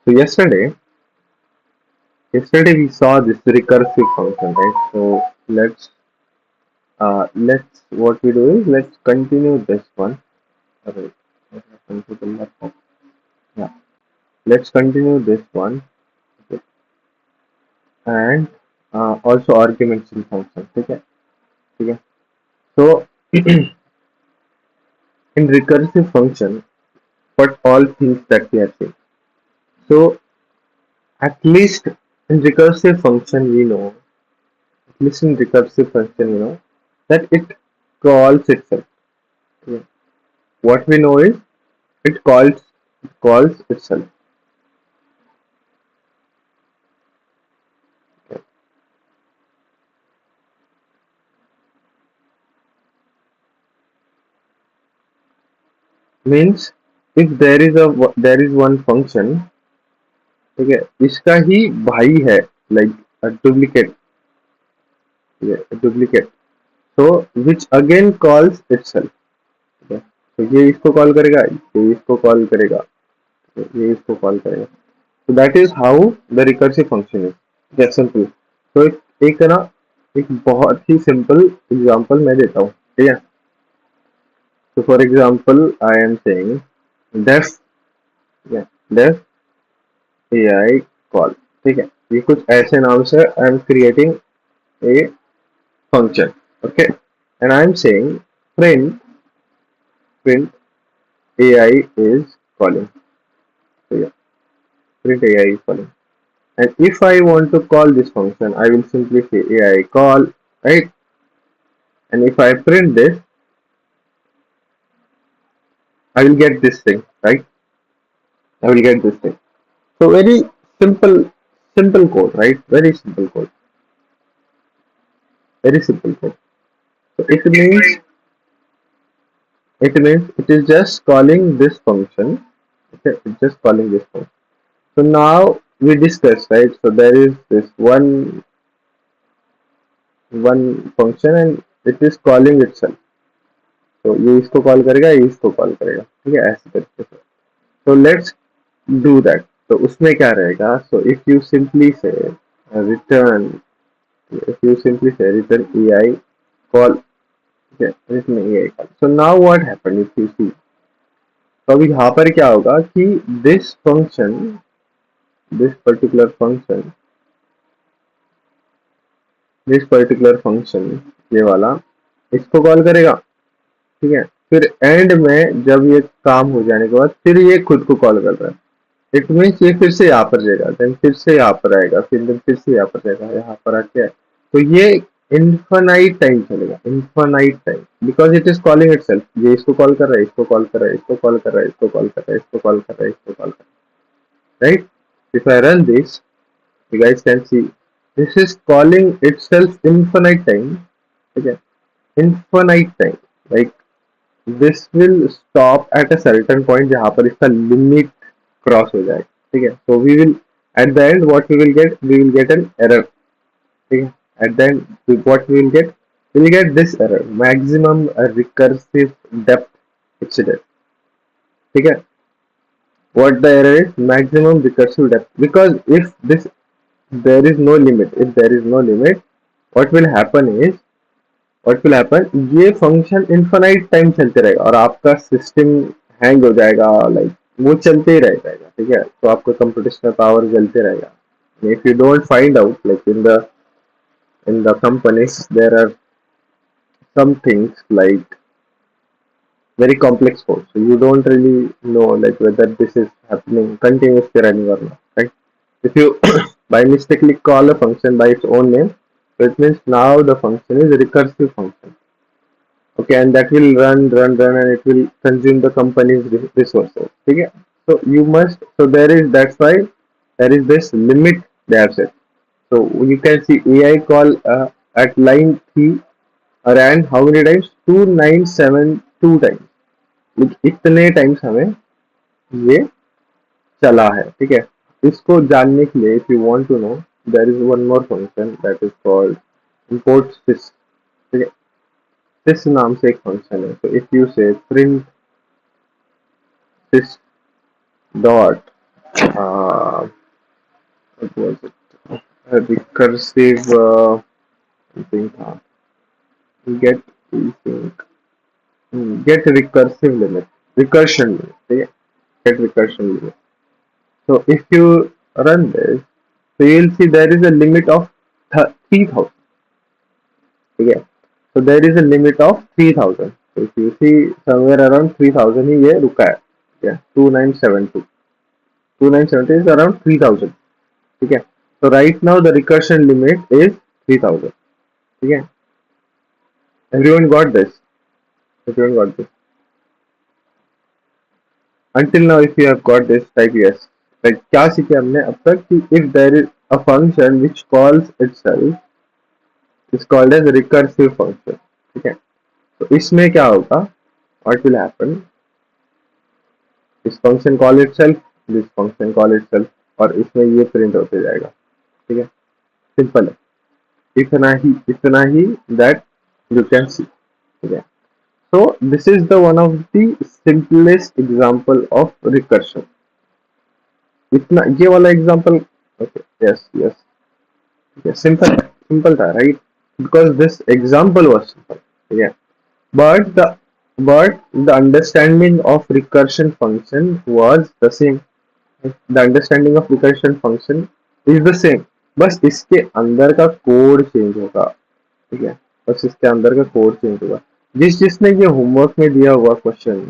So yesterday we saw this recursive function, right? So let's what we do is let's continue this one. Alright, what happened to the laptop? Yeah, let's continue this one. Okay. And also arguments in function. Okay, okay. So in recursive function, what all things that we have seen. So at least in recursive function we know, at least in recursive function we know that it calls itself. Okay. What we know is it calls itself. Okay. Means if there is one function, ठीक है, इसका ही भाई है, like a duplicate, ठीक है, a duplicate, so which again calls itself, ठीक है, तो ये इसको कॉल करेगा, ये इसको कॉल करेगा, ये इसको कॉल करेगा, so that is how the recursive function is, just simple. तो एक ना एक बहुत ही सिंपल एग्जांपल मैं देता हूँ, ठीक है. So for example I am saying def, yeah, def AI call, ठीक है, ये कुछ ऐसे नाम से I am creating a function, okay, and I'm saying print AI is calling, so yeah, print AI is calling, and if I want to call this function I will simply say AI call, right, and if I print this I will get this thing, right, I will get this thing. So very simple, simple code, right, very simple code, very simple code. So it means it is just calling this function, okay, it's just calling this function. So now we discussed, right? So there is this one function and it is calling itself. So ये इसको call करेगा, ये इसको call करेगा, ठीक है, ऐसे करके. So let's do that. तो उसमें क्या रहेगा? So if you simply say return, if you simply say return AI call, okay, return AI call. So now what happened if you see? तो अभी यहाँ पर क्या होगा कि this function, this particular function, this particular function, ये वाला इसको कॉल करेगा, ठीक है, फिर एंड में जब ये काम हो जाने के बाद फिर ये खुद को कॉल कर रहा है, इट मीन्स ये फिर से यहाँ पर जाएगा, देन फिर से यहाँ पर आएगा, फिर से यहाँ पर जाएगा, यहाँ पर आके, तो ये इन्फानाइट टाइम चलेगा, infinite time, because it is calling itself. ये इसको कॉल कर रहा है, इसको कॉल कर रहा है, इसको कॉल कर रहा है, इसको कॉल कर रहा है, इसको कॉल कर रहा है, इसको कॉल कर रहा है, right. If I run this, you guys can see this is calling itself infinite time, okay, infinite time, like this will stop at a certain point जहाँ पर इसका limit cross हो जाए, ठीक है, so we will at the end what we will get an error, ठीक है, at the end what we will get this error, maximum recursive depth exceeded, ठीक है. What the error is? Maximum recursive depth, because if this there is no limit, if there is no limit, what will happen is, what will happen, ये function infinite time चलते रहेगा और आपका system hang हो जाएगा, like वो चलते ही रह जाएगा, ठीक है, तो आपका कंप्यूटेशनल पावर चलते रहेगा. If you don't find out, like in the companies there are some things like very complex code, so you don't really know like whether this is happening continuously running or not, right. If you by mistakenly call a function by its own name, so it means now the function is a recursive function, okay, and that will run and it will consume the company's resources, okay. So you must, so there is, that's why there is this limit they have set. So you can see AI call at line 3 ran how many times? 2972 times. इतने times हमें ये चला है, ठीक है. इसको जानने के लिए, if you want to know, there is one more function that is called import sys, ठीक है, sys नाम से एक फंक्शन है. तो इफ यू से print sys dot what was it? A recursive something था. Get think, get recursive limit, recursion limit. ठीक है? Get recursion limit. So if you run this, so you'll see there is a limit of 3000. Okay, so there is a limit of 3000. So if you see somewhere around 3000 ही ये रुका है. Yeah, 2972. 2970 is around 3000. ठीक है. So right now the recursion limit is 3000. ठीक है. Everyone got this. Everyone got this. Until now, if you have got this, type yes. Like क्या सीखे हमने अब तक कि if there is a function which calls itself is called as a recursive function. ठीक है. तो इसमें क्या होगा? What will happen? This function call itself, this function call itself, और इसमें ये प्रिंट होते जाएगा. ठीक है. सिंपल है. इतना ही that you can see. ठीक है. So this is the one of the simplest example of recursion. इतना ये वाला example. Okay yes yes simple था right because this example was simple. ठीक है but the understanding of recursion function was the same. The understanding of recursion function is the same. बस इसके अंदर का कोड चेंज होगा. ठीक है बस इसके अंदर का कोड चेंज होगा. जिसने ये होमवर्क में दिया हुआ question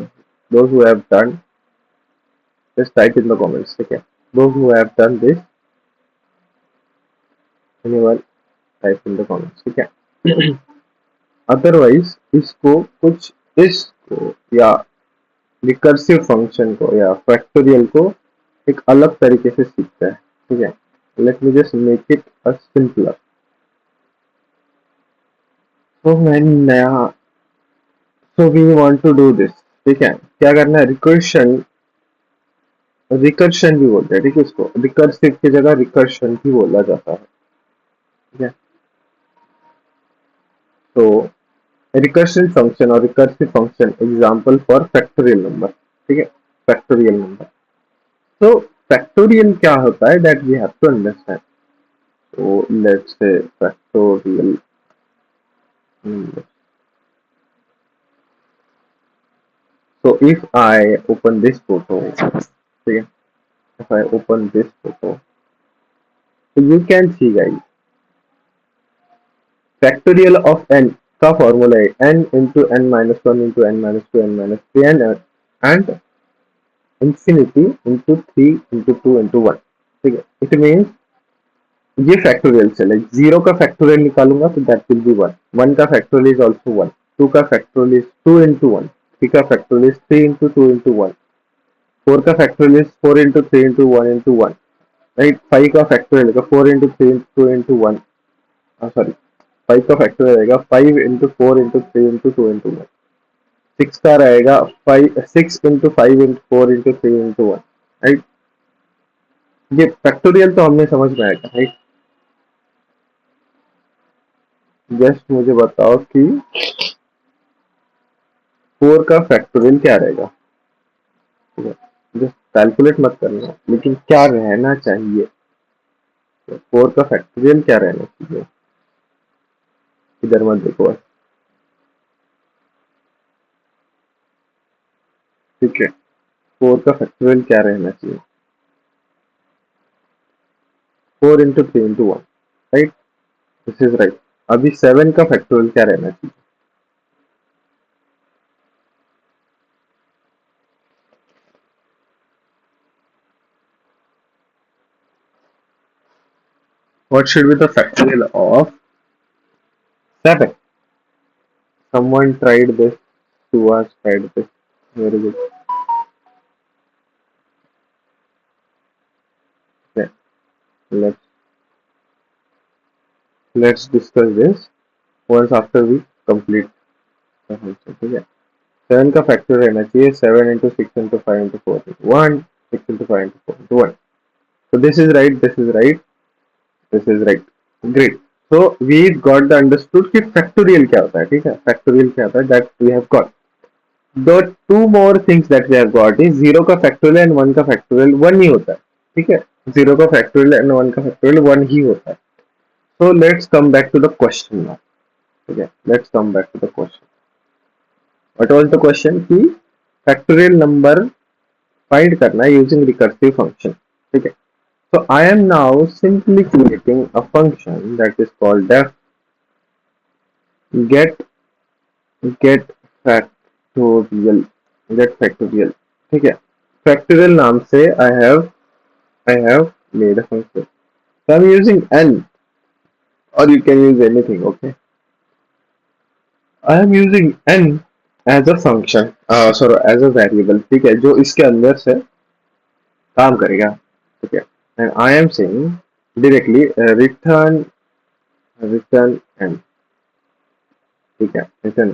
those who have done just type in the comments. ठीक है those who have done this anyone type in the comments. ठीक है अदरवाइज इसको कुछ इसको या रिकर्सिव फंक्शन को या फैक्टोरियल को एक अलग तरीके से सीखता है. ठीक है let me just make it a simpler. तो मैं नया so we want to do this. ठीक है क्या करना है रिकर्शन भी बोलते हैं. ठीक है इसको रिकर्सिव की जगह रिकर्शन भी बोला जाता है. ठीक है तो रिकर्सिव फंक्शन और recursive function example for factorial number. ठीक है फैक्टोरियल नंबर. तो फैक्टोरियल क्या होता है that we have to understand. so let's say factorial number. So if I open this photo, okay, if I open this photo, so you can see guys, factorial of n का formula है n into n minus 1 into n minus 2 n minus 3 and infinity into 3 into 2 into 1. ठीक है it means ये factorial से like 0 का factorial निकालूंगा तो that will be 1. 1 का फैक्टोरियल इज आल्सो 1. 2 का फैक्टोरियल इज 2 into 1. 3 का फैक्टोरियल इज 3 into 2 into 1. 4 का factorial is 4 into 3 into 1 into 1. Right 5 का फैक्टोरियल है 4 into 3 into 2 into 1. सॉरी 5 का फैक्टोरियल रहेगा 5 into 4 into 3 into 2 into 1. 6 का रहेगा 6 into 5 into 4 into 3 into 1. Right ये फैक्टोरियल तो हमने समझ में आएगा. राइट जस्ट मुझे बताओ कि 4 का फैक्टोरियल क्या रहेगा. जस्ट कैलकुलेट मत करना लेकिन क्या रहना चाहिए. 4 का फैक्टोरियल क्या रहना चाहिए. इधर मत देखो. ठीक है 4 का फैक्टोरियल क्या रहना चाहिए. 4 into 3 into 1. Right this is right. अभी 7 का फैक्टोरियल क्या रहना चाहिए. What should be the factorial of 7? Someone tried this. Suhas tried this. Very good. Okay. Let's discuss this once after we complete the function. ठीक है 7 का factor रहना चाहिए 7 into 6 into 5 into 4 into 1 6 into 5 into 4 into 1. So this is right, this is right, this is right. Great. So we got the understood कि factorial क्या होता है. ठीक है factorial क्या होता है that we have got. The two more things that we have got is 0 का factorial and 1 का factorial 1 ही होता है. ठीक है, 0 का फैक्टोरियल एंड 1 का फैक्टोरियल 1 ही होता है। So let's come back to the question now. ठीक है, let's come back to the question. What was the question कि फैक्टोरियल नंबर फाइंड करना है यूजिंग रिकर्सिव फंक्शन। ठीक है, so I am now simply creating a function that is called def get get factorial get factorial। ठीक है, factorial नाम से I have made a function, so I'm using n, or you can use anything। okay, I am using n as a function, sorry, as a variable। ठीक है, जो इसके अंदर से काम करेगा। ठीक है, and I am saying directly return n। ठीक है, return।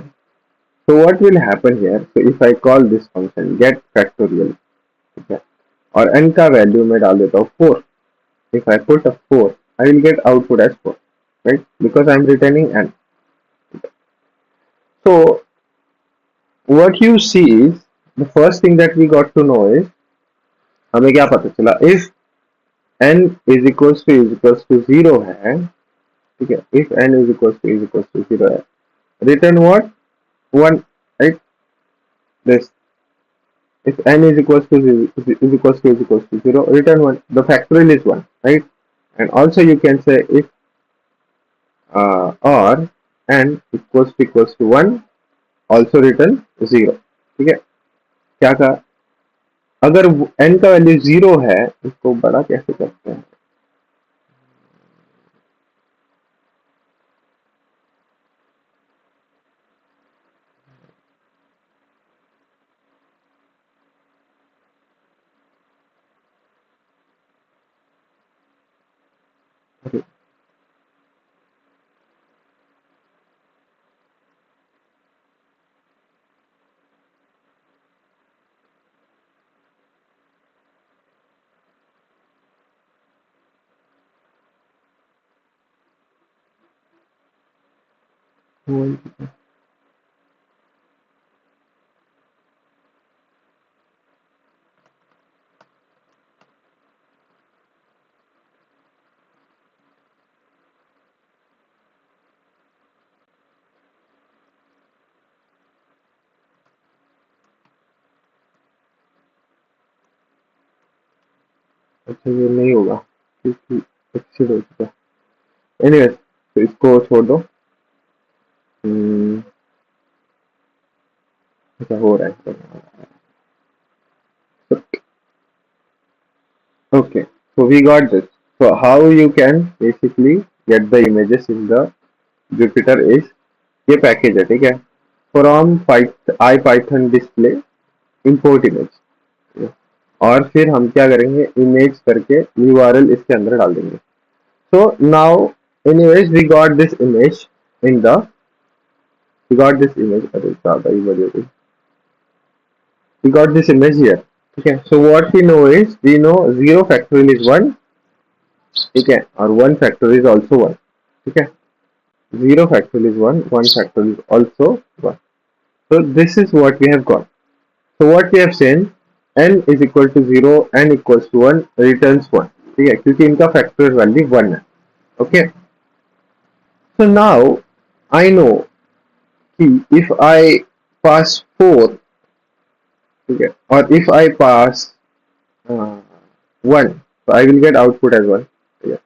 So what will happen here? So if I call this function get factorial, ठीक है, और n का वैल्यू मैं डाल देता हूँ 4। If I put a 4, I will get output as 4, right? Because I am returning n। So what you see is the first thing that we got to know is हमें क्या पता चला, if n is equals to 0 है, ठीक है, if n is equals to 0 है, return what? 1, right? This, if n is equals to 0, return 1. The factorial is 1, right? And also you can say if or n equals to 1, also return 0। ठीक है, क्या कहा, अगर n का value 0 है, इसको बड़ा कैसे करते हैं, अच्छा ये नहीं होगा क्योंकि एक्सीड हो चुका है। एनीवे, तो इसको छोड़ दो। अच्छा हो रहा है। Okay, so we got this। So how you can basically get the images in the Jupyter is, ये पैकेज है, ठीक है, from IPython display import image, और फिर हम क्या करेंगे, इमेज करके URL इसके अंदर डाल देंगे। So now anyways we got this image, अरे ज़्यादा ही बड़ी हो गई। We got this image here। ठीक है, so what we know is we know 0 factorial is 1, ठीक है, और 1 factorial is also 1। ठीक है, 0 factorial is 1, 1 factorial is also 1। So this is what we have got। So what we have seen, n is equal to 0, n equals to 1, returns 1। ठीक है, क्योंकि इनका factorial value 1 है। Okay, so now I know कि if I pass 4, ठीक है, और if I pass 1, so I will get output as 1। ठीक है,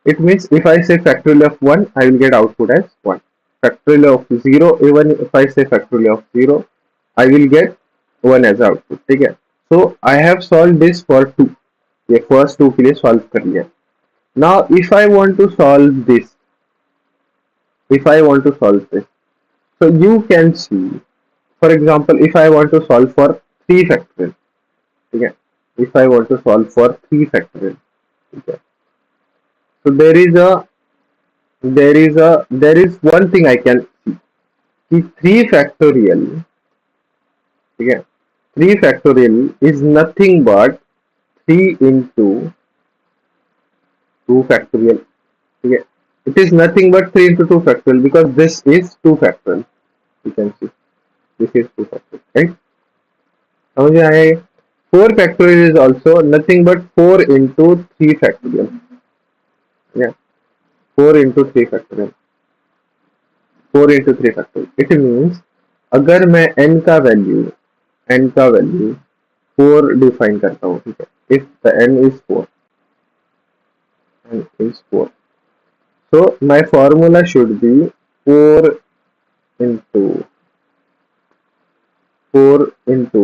it means if I say factorial of 1, I will get output as 1। Factorial of 0, even if I say factorial of 0, I will get 1 as output। ठीक है, so I have solved this for 2, ये first 2 के लिए solve कर लिया। Now if I want to solve this, so you can see, for example, if I want to solve for 3 factorial, ठीक है, if I want to solve for 3 factorial, ठीक है, so there is one thing I can see कि 3 factorial, ठीक है, 3 factorial is nothing but 3 into 2 factorial। ठीक है, it is nothing but 3 into 2 factorial because this is 2 factorial। you can see this is 2 factorial, right? समझ में आया ये? 4 factorial is also nothing but 4 into 3 factorial. Yeah, 4 into 3 factorial. 4 into 3 factorial. It means अगर मैं n का value 4 define करता हूँ, ठीक है, if the n is 4, so my formula should be 4 into 4 into,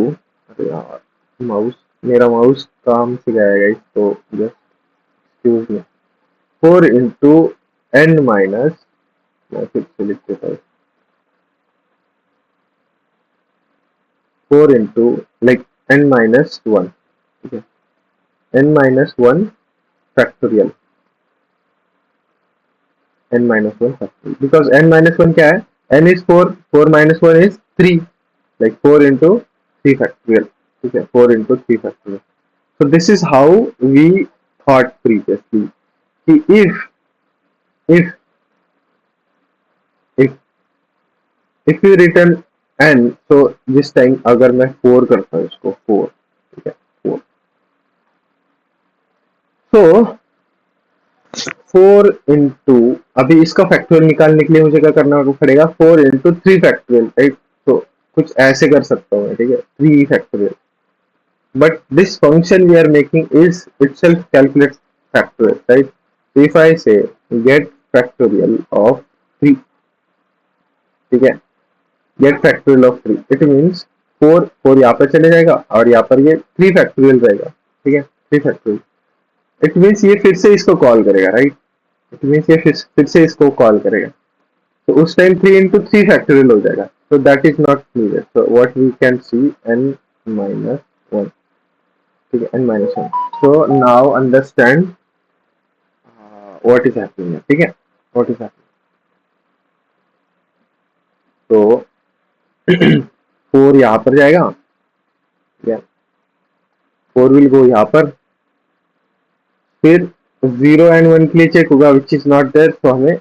अरे यार माउस, मेरा माउस काम से जाएगा इसको, just excuse me, 4 into n minus, मैं फिर से लिख देता हूँ, 4 into like n minus 1, ठीक है, n minus 1 factorial, n minus 1 factorial, because n minus 1 क्या है, n is 4, 4 minus 1 is 3, like 4 into 3 factorial, ठीक है, 4 into 3 factorial. So this is how we thought previously, कि if if if you return n, so this time अगर मैं 4 करता हूँ इसको 4, ठीक है, 4, so 4 into, अभी इसका फैक्टोरियल निकालने के लिए मुझे क्या करना पड़ेगा, 4 into 3 फैक्टोरियल, राइट, तो कुछ ऐसे कर सकता हूँ, ठीक है, 3 factorial, but this function we are making is itself calculates factorial, right? So if I say get factorial of 3, ठीक है, get factorial of 3, it means 4 यहाँ पर चले जाएगा और यहाँ पर ये 3 फैक्टोरियल रहेगा, ठीक है, 3 फैक्टोरियल, इट मीन्स ये फिर से इसको कॉल करेगा, राइट, इट मीन्स ये फिर से इसको कॉल करेगा, तो उस टाइम 3 into 3 फैक्टोरियल हो जाएगा, so that is not needed, so what we can see n minus 1, ठीक है, n minus 1, so now understand what is happening here, ठीक है, what is happening, तो 4 यहाँ पर जाएगा, yeah, 4 will go यहाँ पर, फिर 0 and 1 के लिए चेक होगा which is not there, तो हमें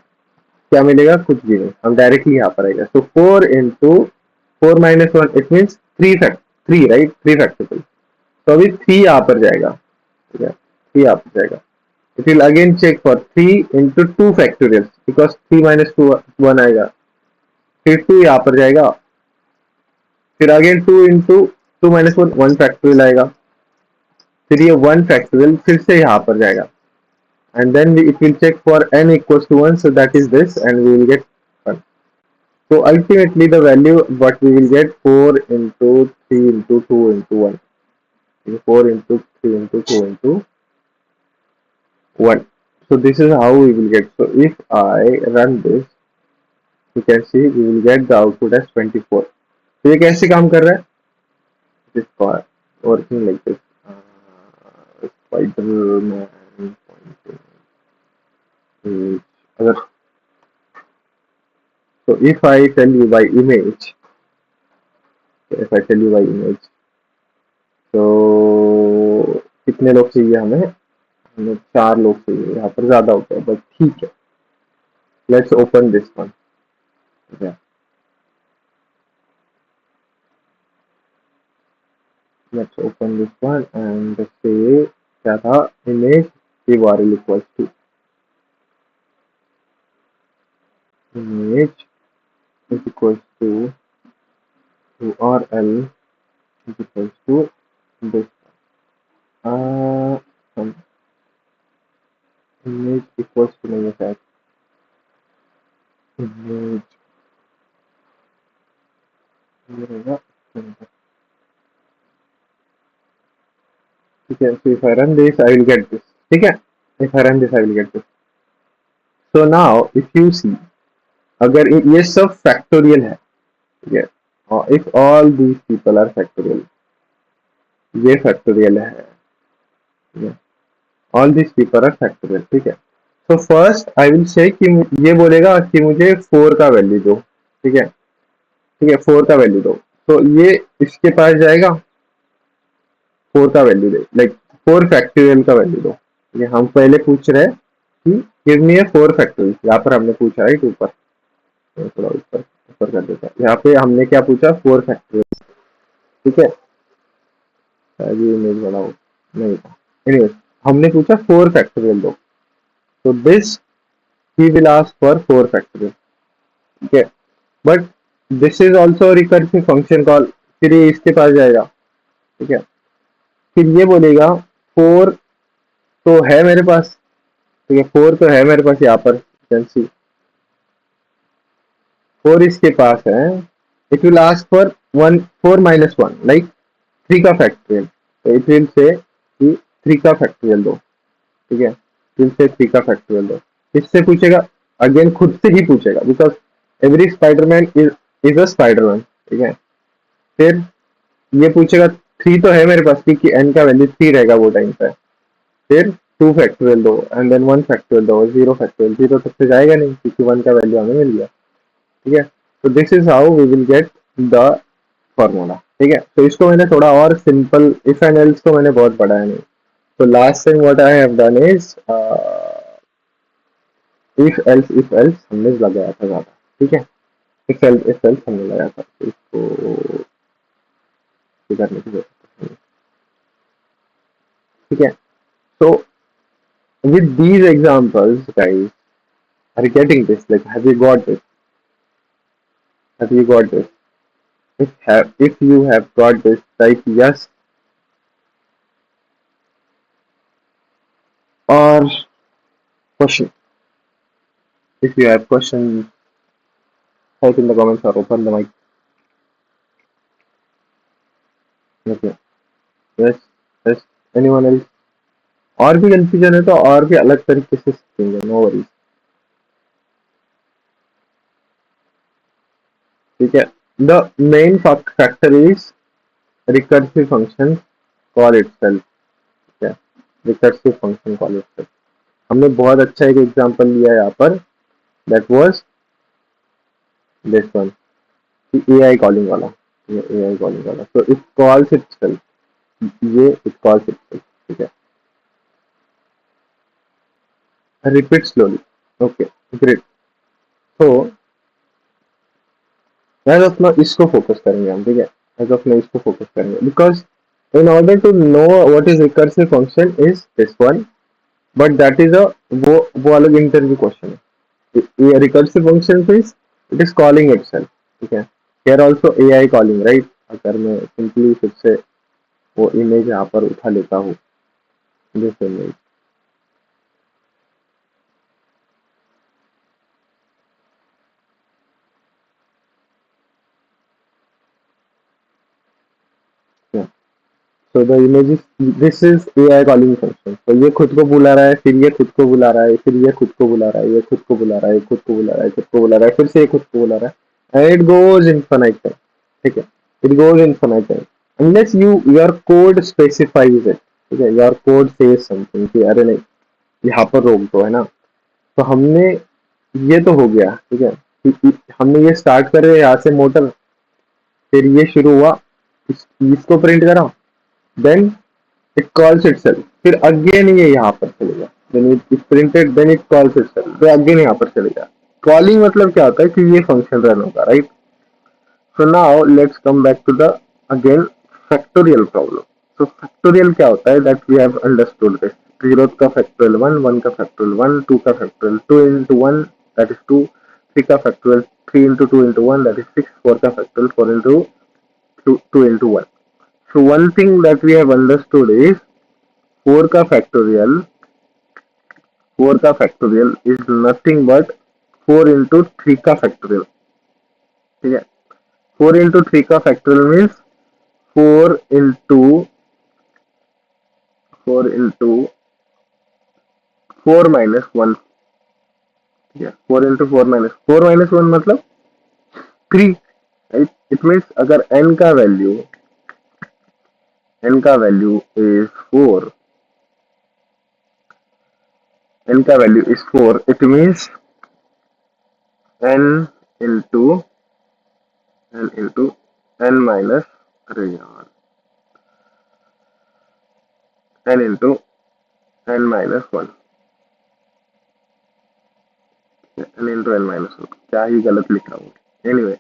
क्या मिलेगा, कुछ भी नहीं, हम डायरेक्टली यहाँ पर आएगा, so 4 into 4 minus 1, it means 3 right, 3 factorial, तो अभी 3 यहाँ पर जाएगा, ठीक है, 3 यहाँ पर जाएगा, it will again check for 3 into 2 factorials, because 3 minus 2 1 आएगा, फिर 2 यहाँ पर जाएगा, फिर अगेन 2 into 2 minus 1 1 फैक्टोरियल आएगा, फिर ये 1 फैक्टोरियल फिर से यहाँ पर जाएगा, and then it will check for n equals to 1, so that is this, and we will get 1. So ultimately the value what we will get, 4 into 3 into 2 into 1, 4 into 3 into 2 into 1. So this is how we will get. So if I run this, you can see we will get the output as 24. तो ये कैसे काम कर रहा है, this part working like this, Spider-Man pointing, अगर, so if I tell you by image, तो कितने लोग चाहिए हमें 4 लोग चाहिए, यहाँ पर ज्यादा होता है, बट ठीक है, let's open this one, let's open this one and say क्या था, image URL equals to image is equals to URL is equals to this image equals to नहीं है, image ये रहेगा, ठीक है, so if I run this I will get this, ठीक है, if I run this I will get this. So now if you see, अगर ये सब फैक्टोरियल है, ठीक है, और if all these people are factorial, ये फैक्टोरियल है, ठीक है, all these people are factorial, ठीक है, so first I will say कि ये बोलेगा कि मुझे 4 का वैल्यू दो, ठीक है, 4 का वैल्यू दो, तो ये इसके पास जाएगा, 4 का वैल्यू दे, लाइक 4 फैक्टोरियल का वैल्यू दो, ये हम पहले पूछ रहे हैं कि गिव मी 4 फैक्टोरियल, यहाँ पर हमने पूछा राइट, ऊपर थोड़ा ऊपर कर देता, यहाँ पे हमने क्या पूछा, 4 फैक्टोरियल, ठीक है, ये इमेज बनाओ नहीं था। एनीवेज हमने पूछा 4 फैक्टोरियल दो, तो this he will ask for 4 factorial, ठीक है। But this is also recursive function call, फिर ये इसके पास जाएगा, ठीक है। फिर ये बोलेगा 4 तो है मेरे पास, ठीक है, 4 तो है मेरे पास यहाँ पर, कैन सी 4 इसके पास है। It will ask for 1 4 minus 1 like 3 का फैक्टोरियल, तो इट विल से कि 3 का फैक्टोरियल दो, ठीक है, फिर से 3 का फैक्टोरियल दो। इससे पूछेगा, अगेन खुद से ही पूछेगा, because every Spiderman is a Spiderman, ठीक है। फिर ये पूछेगा 3 तो है मेरे पास क्योंकि n का वैल्यू 3 रहेगा वो टाइम पे, फिर 2 फैक्टोरियल दो एंड देन 1 फैक्टोरियल दो, 0 फैक्टोरियल, 0 तक से जाएगा नहीं क्योंकि 1 का वैल्यू हमें मिल गया, ठीक है। तो this is how we will get the formula, ठीक है। तो इसको मैंने थोड़ा और सिंपल, इफ एंड एल्स को मैंने बहुत बढ़ाया नहीं। तो last time what I have done is if else हमने लगाया था ज्यादा, ठीक है। इफ एल्स हमने लगाया था, तो इसको करने की जरूरत नहीं, ठीक है। So with these examples, guys, are you getting this? Like, have you got this? Have you got this? If you have got this, type yes or question. If you have questions, type in the comments or open the mic. Okay. Yes. Yes. Anyone else? और भी confusion है तो और भी अलग तरीके से सीखेंगे, नो वरीज, ठीक है। The main factor is recursive function call itself, ठीक है। रिकर्सिव फंक्शन कॉल इटसेल्फ, हमने बहुत अच्छा एक एग्जांपल लिया है यहाँ पर, that was this one, AI calling वाला, ये एआई कॉलिंग वाला, तो इट कॉल्स इटसेल्फ, ये इट कॉल्स इटसेल्फ, ठीक है। Repeat slowly, okay, great. तो एज ऑफ नाउ इसको फोकस करेंगे हम, ठीक है। एज ऑफ नाउ इसको फोकस करेंगे because in order to know what is recursive function is this one, but that is a वो अलग इंटरव्यू क्वेश्चन है। ये recursive function is it is calling itself, ठीक है। here also AI calling, right? अगर मैं simply फिर से वो इमेज यहाँ पर उठा लेता हूँ, this image, so the image is this is AI calling function, तो ये खुद को बुला रहा है, फिर ये खुद को बुला रहा है, फिर ये खुद को बुला रहा है, ये खुद को बुला रहा है, खुद को बुला रहा है, खुद को बुला रहा है, फिर से ये खुद को बुला रहा है, and it goes infinite time, ठीक है। it goes infinite time unless your code specifies it, ठीक है। your code says something कि अरे नहीं यहाँ पर रोक दो, है ना। तो हमने ये तो हो गया, ठीक है, हमने ये स्टार्ट करे यहाँ से मोटर, फिर ये शुरू हुआ, इसको प्रिंट करा, देन इट कॉल्स इटसेल्फ, फिर अगेन ये यहाँ पर चलेगा, then it is printed, then it calls itself, फिर अगेन यहाँ पर चलेगा। कॉलिंग मतलब क्या होता है कि ये फंक्शन रन होगा, right. So now let's come back to the again factorial problem. तो फैक्टोरियल क्या होता है, that we have understood this, zero का फैक्टोरियल वन, वन का फैक्टोरियल वन, टू का factorial two into one, that is two, three का factorial three into two into one, that is six, four का factorial four into two into one. So one thing that we have understood is 4 का factorial, 4 का factorial is nothing but 4 into three का factorial, ठीक है। 4 into three का factorial means 4 into 4 minus one, ठीक है। 4 into four minus one मतलब 3, right. It means अगर n का वैल्यू इज 4, n का value is 4, it means n into n into n minus, अरे यार, n into n minus one, n into n minus one, क्या ही गलत लिख रहा हूँ, anyway.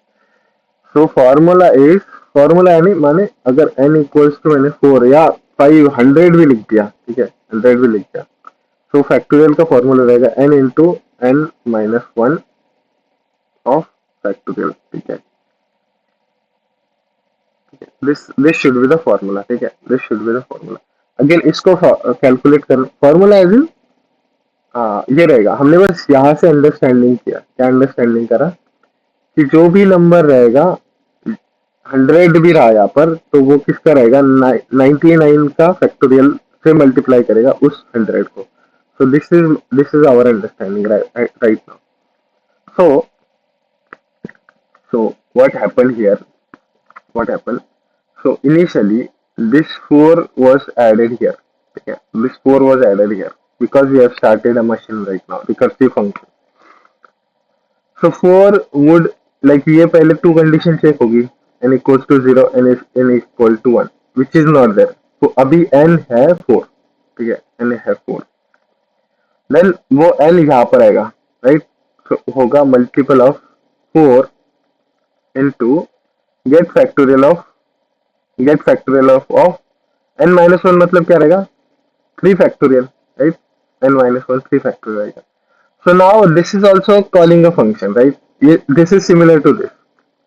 So formula is formula यानी माने अगर n इक्वल्स टू मैंने 4 या 500 भी लिख दिया, ठीक है, 100 भी लिख दिया, तो फैक्टोरियल का फॉर्मूला रहेगा n into n minus one of factorial, ठीक है। This should be the formula, ठीक है, this should be the formula. Again इसको कैलकुलेट कर फॉर्मूला एज इन ये रहेगा। हमने बस यहाँ से अंडरस्टैंडिंग किया, क्या अंडरस्टैंडिंग करा कि जो भी नंबर रहेगा 100 भी रहा यहाँ पर, तो वो किसका रहेगा, 99 का फैक्टोरियल से मल्टीप्लाई करेगा उस 100 को। So this is our understanding right now. So what happen here, what happened? So initially this 4 was added here. Okay, this 4 was added here because we have started a machine right now, recursive function. So 4 would like ये पहले two condition check होगी, n equals to 0 and n equal to 1, which is not there. तो अभी n है 4, ठीक है, n है 4, then वो n यहाँ पर आएगा, right? So होगा multiple of 4 into get factorial of n minus 1 मतलब क्या रहेगा, 3 factorial, right? n minus 1 3 factorial आएगा. So now this is also calling a function, right? This is similar to this,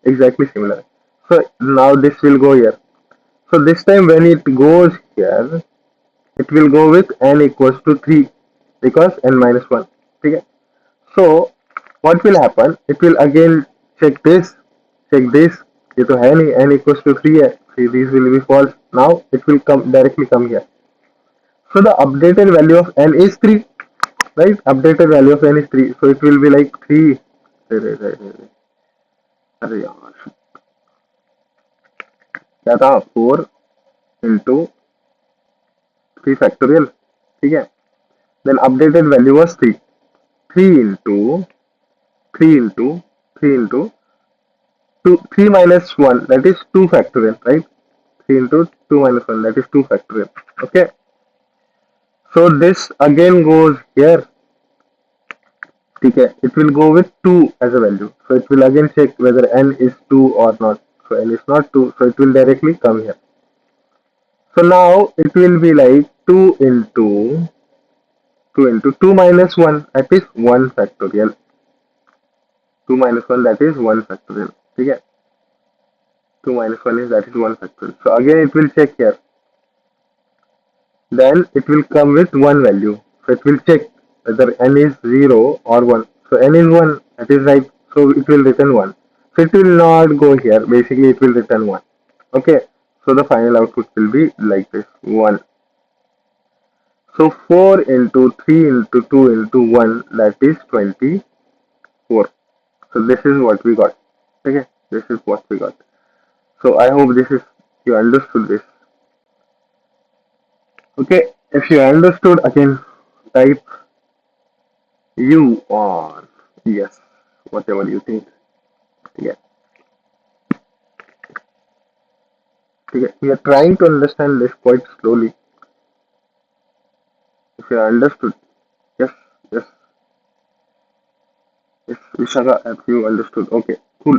exactly similar. So now this will go here. So this time when it goes here, it will go with n equals to 3 because n minus 1, ठीक है. So what will happen? It will again check this, check this. ये तो है नहीं, n equals to 3 है. See, these will be false. Now it will come directly come here. So the updated value of n is 3, right? Updated value of n is 3. So it will be like 3. अरे यार क्या था, 4 into 3 factorial, ठीक है. Then updated value was 3. 3 into 3 into 3 into 2, 3 minus 1, that is 2 factorial, right? 3 into 2 minus 1, that is 2 factorial. Okay. So this again goes here. Okay, it will go with 2 as a value. So it will again check whether n is 2 or not. So n is not 2, so it will directly come here. So now it will be like 2 into 2 minus 1, that is 1 factorial. 2 minus 1, that is 1 factorial. Okay. 2 minus 1 is, that is 1 factorial. So again it will check here. Then it will come with one value. So it will check whether n is 0 or 1. So n is 1, that is right. So it will return 1. So it will not go here. Basically it will return 1. Okay. So the final output will be like this, 1. So 4 into 3 into 2 into 1, that is 24. So this is what we got. Okay. This is what we got. So I hope this is, you understood this. Okay. If you understood, again type you or yes, whatever you think. Yeah. Okay. We are trying to understand this quite slowly. If you understood, yes, yes, yes, Vishaka, if you understood, okay, cool.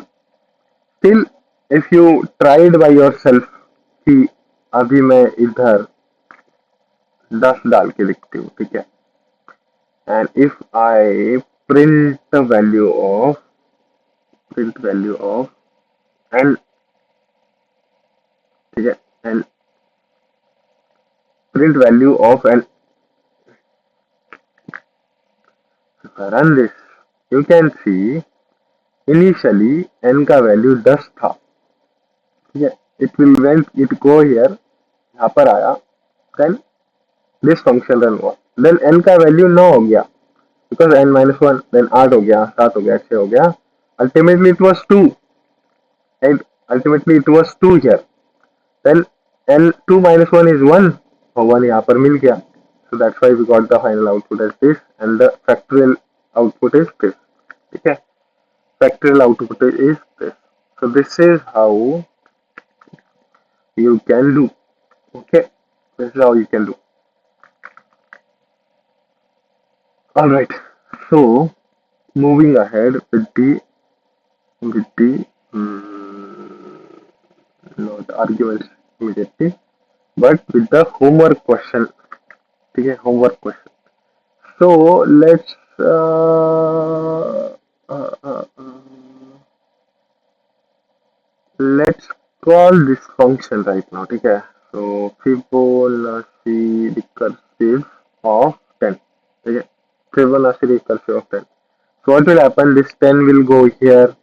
Still, if you tried by yourself कि अभी मैं इधर 10 डाल के लिखती हूँ, ठीक है, and if I print the value of and ठीक है, and print value of and if I run this, you can see initially n का वैल्यू 10 था, ठीक है. It will when it go here, यहाँ पर आया, देन दिस फंक्शन रन हुआ, देन n का वैल्यू 9 हो गया बिकॉज n माइनस 1, देन 8 हो गया, 7 हो गया, 6 हो गया, ultimately it was 2, right, ultimately it was 2 here, then n 2 minus 1 is 1 और 1 यहाँ पर मिल गया. So that's why we got the final output as this and the factorial output is this. ठीक है, factorial output is this. So this is how you can do. Okay, this is how you can do. All right. So moving ahead with the not arguments immediately, but with the homework question. Okay, homework question. So uh, uh, uh, let's call this function right now. Okay, so Fibonacci recursive of 10. Okay, Fibonacci recursive of 10. So what will happen? This 10 will go here.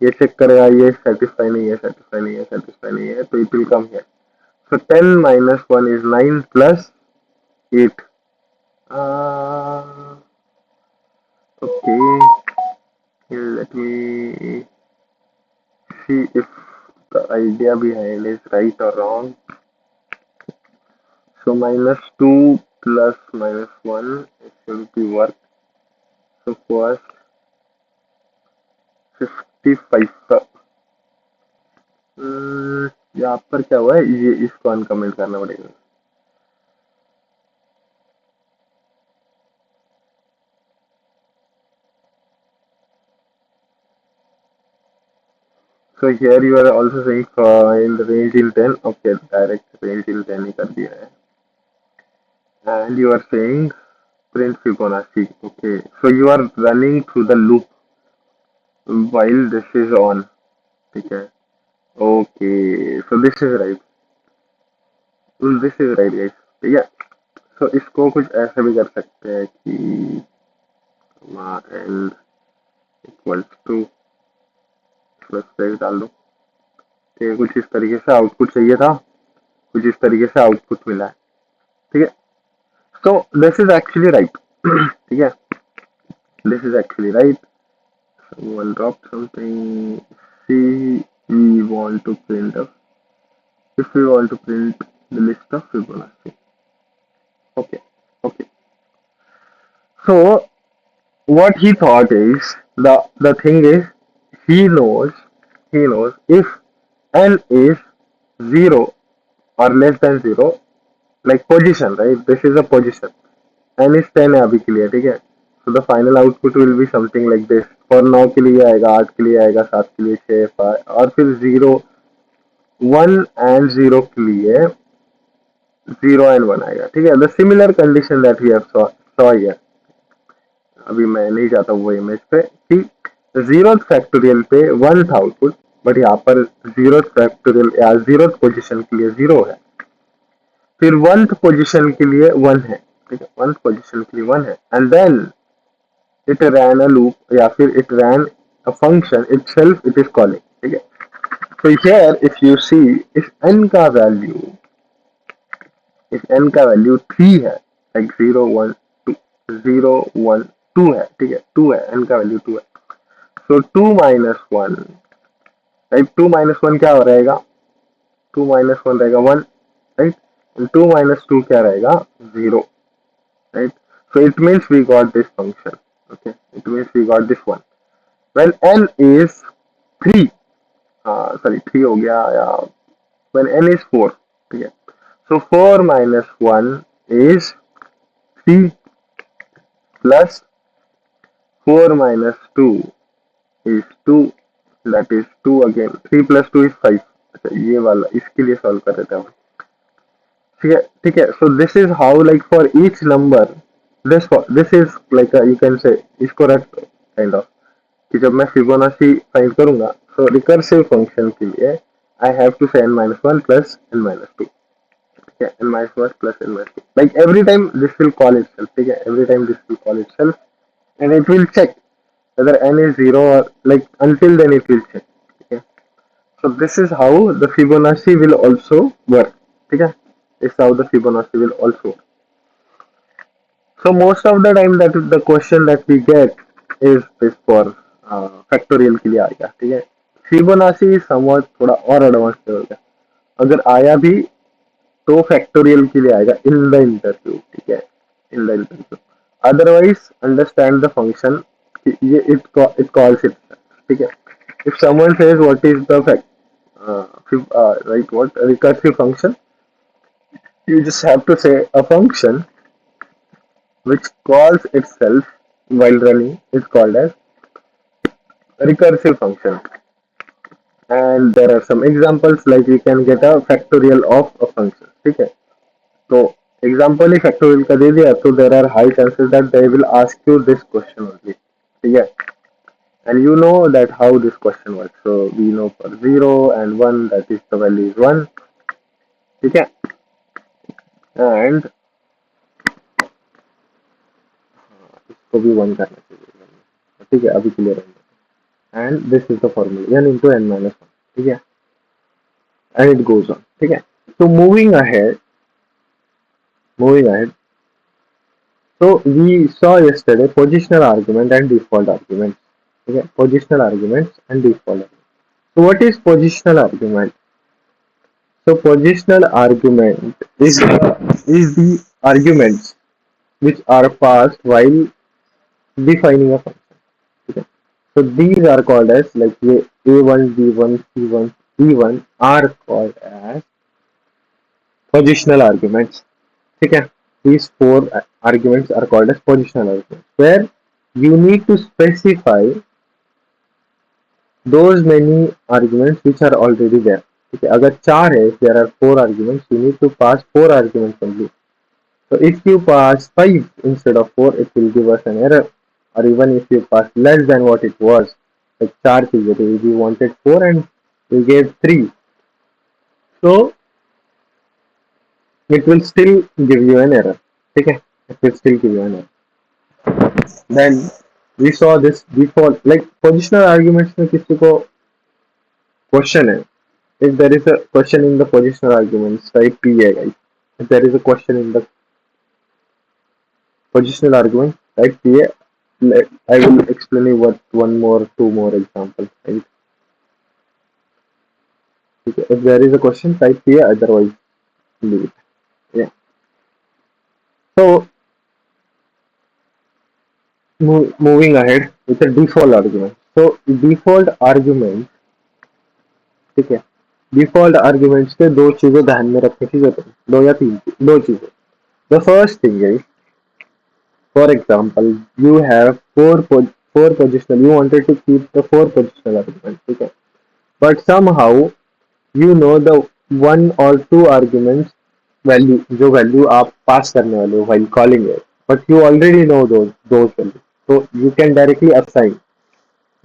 ये check करेगा ये satisfy नहीं है satisfy नहीं है satisfy नहीं है तो it will come here so 10 minus 1 is 9 plus 8 uh, okay let me see if the idea behind is right or wrong so minus 2 plus minus 1 it should be work so first 55 यहाँ पर क्या हुआ है ये इसको uncomment करना पड़ेगा so here you are also saying find range in 10 okay direct range in 10 ही कर दिया है and you are saying print Fibonacci okay so you are running through the loop while this is on ठीक है okay so this is right this is right guys ठीक है so इसको कुछ ऐसे भी कर सकते हैं कि l equals to plus bracket डाल दो ठीक है कुछ इस तरीके से आउटपुट चाहिए था कुछ इस तरीके से आउटपुट मिला है ठीक है so this is actually right ठीक है this is actually right someone dropped something see we want to print a if we want to print the list of Fibonacci okay okay so what he thought is the thing is he knows if n is 0 or less than 0 like position right this is a position n is 10 है अभी के लिए ठीक है so the final output will be something like this for 9 के लिए आएगा 8 के लिए आएगा 7 के लिए 6 5 और फिर 0 1 and 0 के लिए 0 and 1 आएगा ठीक है the similar condition that we have saw here अभी मैं नहीं जाता वो इमेज पे कि 0th फैक्टोरियल पे 1 था आउटपुट बट यहाँ पर 0th फैक्टोरियल या 0th पोजीशन के लिए 0 है फिर 1th पोजीशन के लिए 1 है ठीक है 1th पोजीशन के लिए 1 है and then it ran a loop या फिर it ran a function itself it is calling ठीक है so here if you see if n का वैल्यू 3 है like 0 1 2 0 1 2 है ठीक है 2 है n का वैल्यू 2 है so 2 minus 1 right 2 minus 1 क्या हो रहेगा 2 minus 1 रहेगा 1 right and 2 minus 2 क्या रहेगा 0 right so it means we got this function okay it means we got this one when n is 3 sorry 3 हो गया या when n is 4 ठीक है so 4 minus 1 is 3 plus 4 minus 2 is 2 that is 2 again 3 plus 2 is 5 अच्छा ये वाला इसके लिए सॉल्व कर रहे थे हम ठीक है so this is how like for each number this is like you can say इसको रख kind of कि जब मैं फिबोनाची फाइंड करूंगा so recursive function के लिए I have to say n minus 1 plus n minus 2 ठीक है n minus 1 plus n minus 2 like every time this will call itself ठीक है every time this will call itself and it will check whether n is 0 or like until then it will check okay so this is how the Fibonacci will also work okay this is how the Fibonacci will also work so most of the time that the question that we get is for factorial के लिए आएगा ठीक है Fibonacci is somewhat थोड़ा और advance level का अगर आया भी तो फैक्टोरियल के लिए आएगा इन द इंटरव्यू ठीक है in the interview otherwise understand the function ये इट कॉल्स इट ठीक है if someone says what is the right what recursive function you just have to say a function which calls itself while running is called as recursive function And there are some examples like we can get a factorial of a function. ठीक है, तो example ही factorial का दे दिया तो there are high chances that they will ask you this question only. ठीक है, and you know that how this question works, so we know for 0 and 1 that is the value is 1. ठीक है, and इसको भी 1 करना चाहिए. ठीक है, अभी क्लियर है. And this is the formula n into n minus 1. ठीक है, and it goes on. ठीक है, so moving ahead, so we saw yesterday positional argument and default argument. Okay, positional arguments and default argument. So what is positional argument? So positional argument is the arguments which are passed while defining a function. Okay. So these are called as like A1, B1, C1, D1 are called as positional arguments. Okay. These four arguments are called as positional arguments, where you need to specify those many arguments which are already there. Okay. अगर चार है, if there are four arguments, you need to pass four arguments only. So if you pass 5 instead of 4, it will give us an error. Or even if you pass less than what it was, like 4 चाहिए, we wanted 4 and we gave 3. So it will still give you an error. Okay, it will still give you an error. Then we saw this default, like positional arguments में किसी को question है. If there is a question in the positional arguments, type P है guys. If there is a question in the positional argument, type P है. I will explain you what two more examples. Right? Okay. If there is a question, type P है. Otherwise, leave it. Yeah. So moving ahead with the default argument. So default argument, ठीक है. Default arguments के दो चीजें ध्यान में रखने की जरूरत है. दो या तीन, दो चीजें. The first thing is, for example, you have four positional. You wanted to keep the four positional arguments. Okay. But somehow you know the one or two arguments value, जो value आप pass करने वाले हो while calling it, but you already know those values, so you can directly assign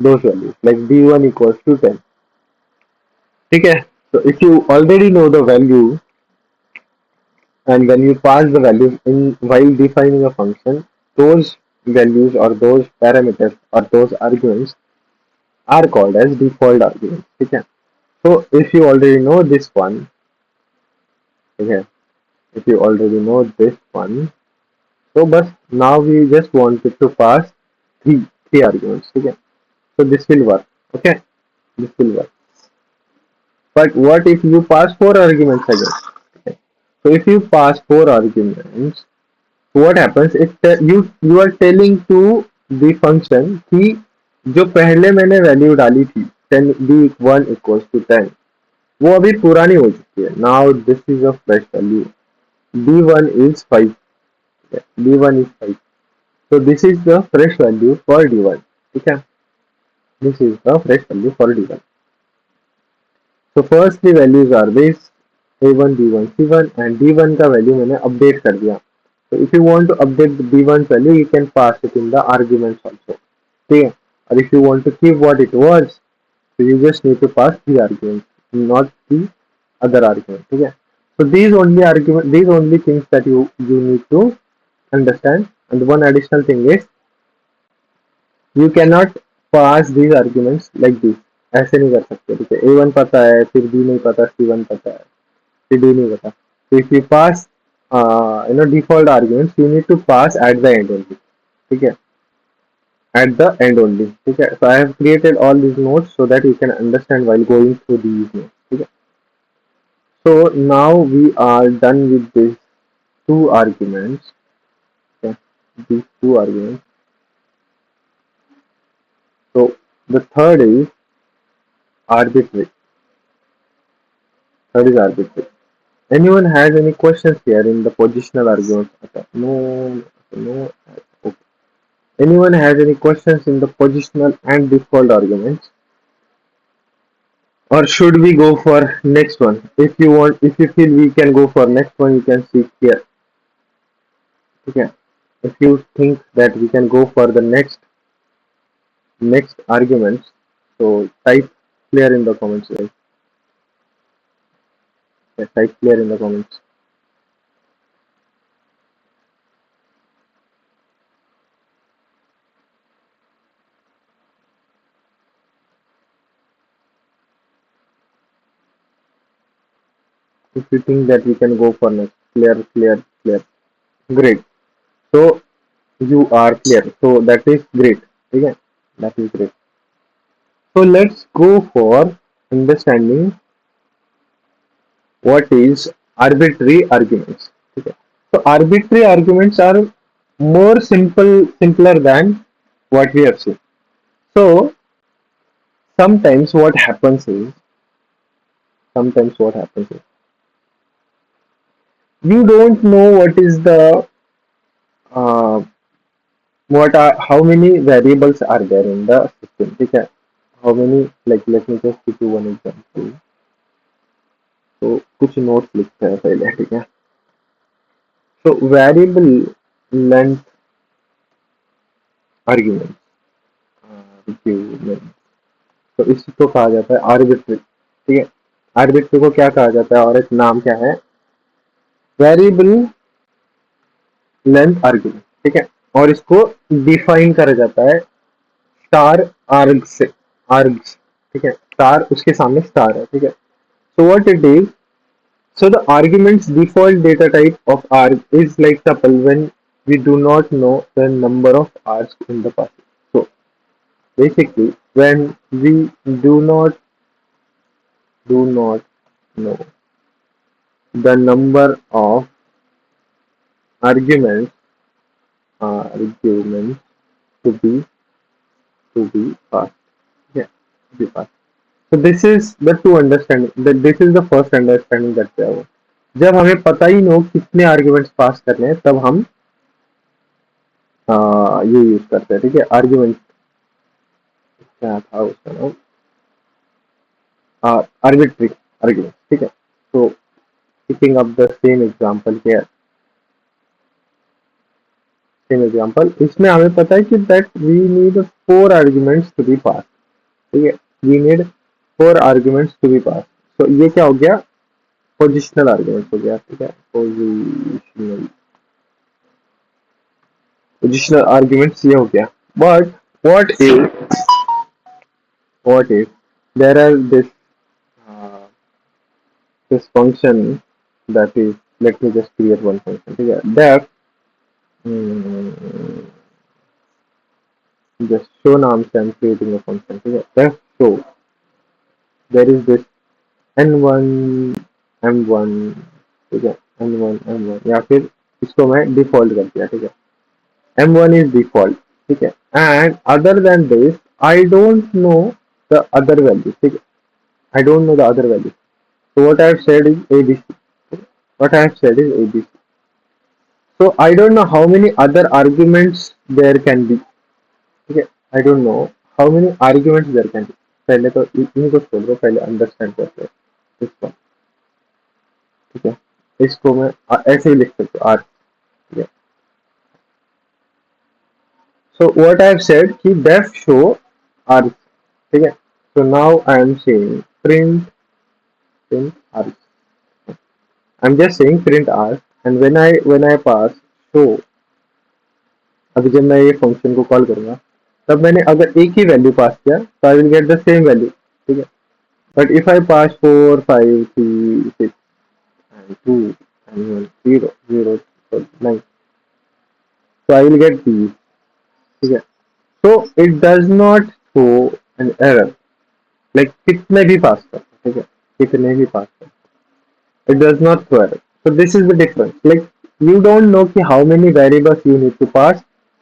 those values like b1 equals to 10. ठीक है, so if you already know the value and when you pass the values in while defining a function, those values or those parameters or those arguments are called as default arguments. ठीक है, so if you already know this one, okay, if you already know this one, so but now we just wanted to pass three arguments. Okay, so this will work. Okay, this will work. But what if you pass four arguments again? Okay. So if you pass four arguments, what happens? You are telling to the function कि जो पहले मैंने value डाली थी 10 b1 equals to 10, वो अभी पुरानी हो चुकी है. Now this is a fresh value. b1 is 5. Okay. b1 is 5. So this is the fresh value for d1. Okay. This is the fresh value for d1. So first the values are this a1, b1, c1 and d1 का value मैंने update कर दिया. So if you want to update the d1 value, you can pass it in the arguments also. ठीक है, or if you want to keep what it was, so you just need to pass the arguments, not the other argument. ठीक है, so these only things that you need to understand. And one additional thing is, you cannot pass these arguments like this. ऐसे नहीं कर सकते. ठीक है, a1 पता है, फिर b नहीं पता, c1 पता है, फिर d नहीं पता. So if you pass default arguments, you need to pass at the end only. ठीक है, at the end only. ठीक है, so I have created all these notes so that you can understand while going through these notes. ठीक है, so now we are done with these two arguments. Okay, these two arguments. So the third is arbitrary. Third is arbitrary. Anyone has any questions here in the positional argument? Okay. No, no. Okay. Anyone has any questions in the positional and default arguments? or should we go for next one? If you want, if you feel we can go for next one, you can see here. Okay, if you think that we can go for the next arguments, so type clear in the comments. Yeah, type clear in the comments. If you think that we can go for next, clear. Great. So you are clear. So that is great. Okay, that is great. So let's go for understanding what is arbitrary arguments. Okay. So arbitrary arguments are simpler than what we have seen. So sometimes what happens is, sometimes what happens is, you don't know what is the uh, what are how many variables are there in the system. Okay. How many, like let me just give you one example. तो कुछ notes लिखते हैं पहले, ठीक है. So variable length argument, argument, तो इसको कहा जाता है आर्बिट्री. ठीक है, आर्बिट्री को क्या कहा जाता है और एक नाम क्या है, वेरिएबल लेंथ आर्गुमेंट. ठीक है, और इसको डिफाइन करा जाता है स्टार आर्ग से, आर्ग्स. ठीक है, स्टार उसके सामने स्टार है. ठीक है, so what it is, so the argument's default data type of arg is like tuple when we do not know the number of args in the past. So basically, when we do not know the number of arguments arguments to be passed. Yeah, to be passed. So this is the two understanding. This is the first understanding that we have. जब हमें पता ही no कितने arguments pass करने हैं तब हम ये use करते हैं. ठीक है, आर्ग्यूमेंट क्या था उसका नाम, आर्बिट्री आर्ग्यूमेंट. ठीक है, तो picking up the same example here, same example, इसमें हमें पता है कि that we need 4 arguments to be passed. ठीक है, we need 4 arguments to be passed. तो ये क्या हो गया, पोजिशनल आर्ग्यूमेंट हो गया. ठीक है, पोजिशनल आर्ग्यूमेंट्स ये हो गया. But what if there are this function that is, let me just create one function. ठीक है, def just show नाम से I'm creating a function. ठीक है, def show there is this n1 m1. ठीक है, n1 m1, या फिर इसको मैं डिफॉल्ट कर दिया. ठीक है, m1 is default. ठीक है, and other than this I don't know the other values. ठीक है, I don't know the other values. So what I have said is abc. What I have said is abc. So I don't know how many other arguments there can be. ठीक है, I don't know how many arguments there can be. पहले तो इनको छोड़ दो, पहले understand करते हैं इसको. ठीक है, इसको मैं ऐसे ही लिख सकता हूँ आर. ठीक है, so what I have said कि def show r. ठीक है, so now I am saying print r. I'm just saying print r, and when I pass show, अभी जब मैं ये फंक्शन को कॉल करूंगा तब मैंने अगर एक ही वैल्यू पास किया तो I will get the same value. ठीक है, but if I pass 4 5 3 6 and 2 and 1 0 0 9, so I will get these. ठीक है, so it does not show an error, like कितने भी पास कर. ठीक है, कितने भी पास कर, it does not throw error. So this is the difference, like you don't know कि how many variables you need to pass,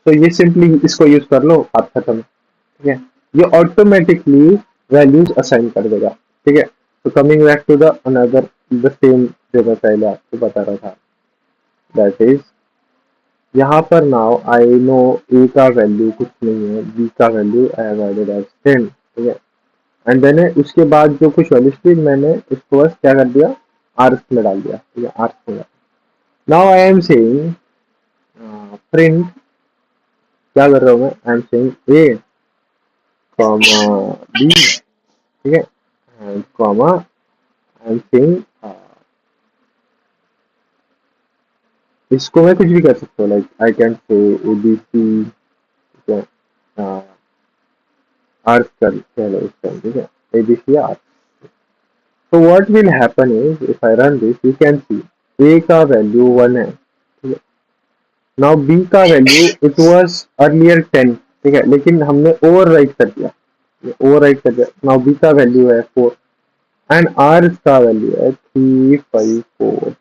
so ये simply इसको यूज कर लो, आप खत्म. ठीक है, ये ऑटोमेटिकली वैल्यूज असाइन कर देगा. ठीक है, तो coming back to the another the same जो मैं पहले आपको बता रहा था, दैट इज यहाँ पर नाउ आई नो ए का वैल्यू कुछ नहीं है, बी का value I have added as 10. ठीक है, एंड देन उसके बाद जो कुछ वैल्यूज थी मैंने उसको बस क्या कर दिया, आर्स में डाल दिया, ठीक है, आर्स में। Now I am saying print, क्या कर रहा हूँ मैं, I am saying A comma B, ठीक है, and comma I am saying, इसको मैं कुछ भी कर सकता हूँ, like I can say A B सी, ठीक है, आर्स कर कह लो इस टाइम, ठीक है, ए बी सी आर्स। तो what will happen is if I run this, you can see A का वैल्यू 1 है, ठीक है। नाउ बी का वैल्यू इट वाज अर्लियर 10, ठीक है, लेकिन हमने ओवरराइट कर दिया, ओवरराइट कर दिया। नाउ बी का वैल्यू है 4 एंड आर का वैल्यू है 3 5 4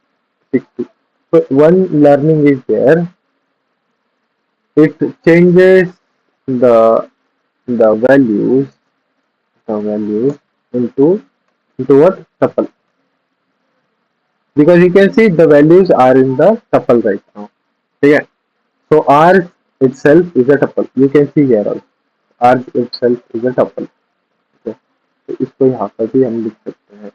6 2। So one learning is there, it changes the the values, the values into what, tuple, because you can see the values are in the tuple right now, okay. So r itself is a tuple, you can see here also r itself is a tuple, okay. तो इसको यहाँ पर भी हम लिख सकते हैं,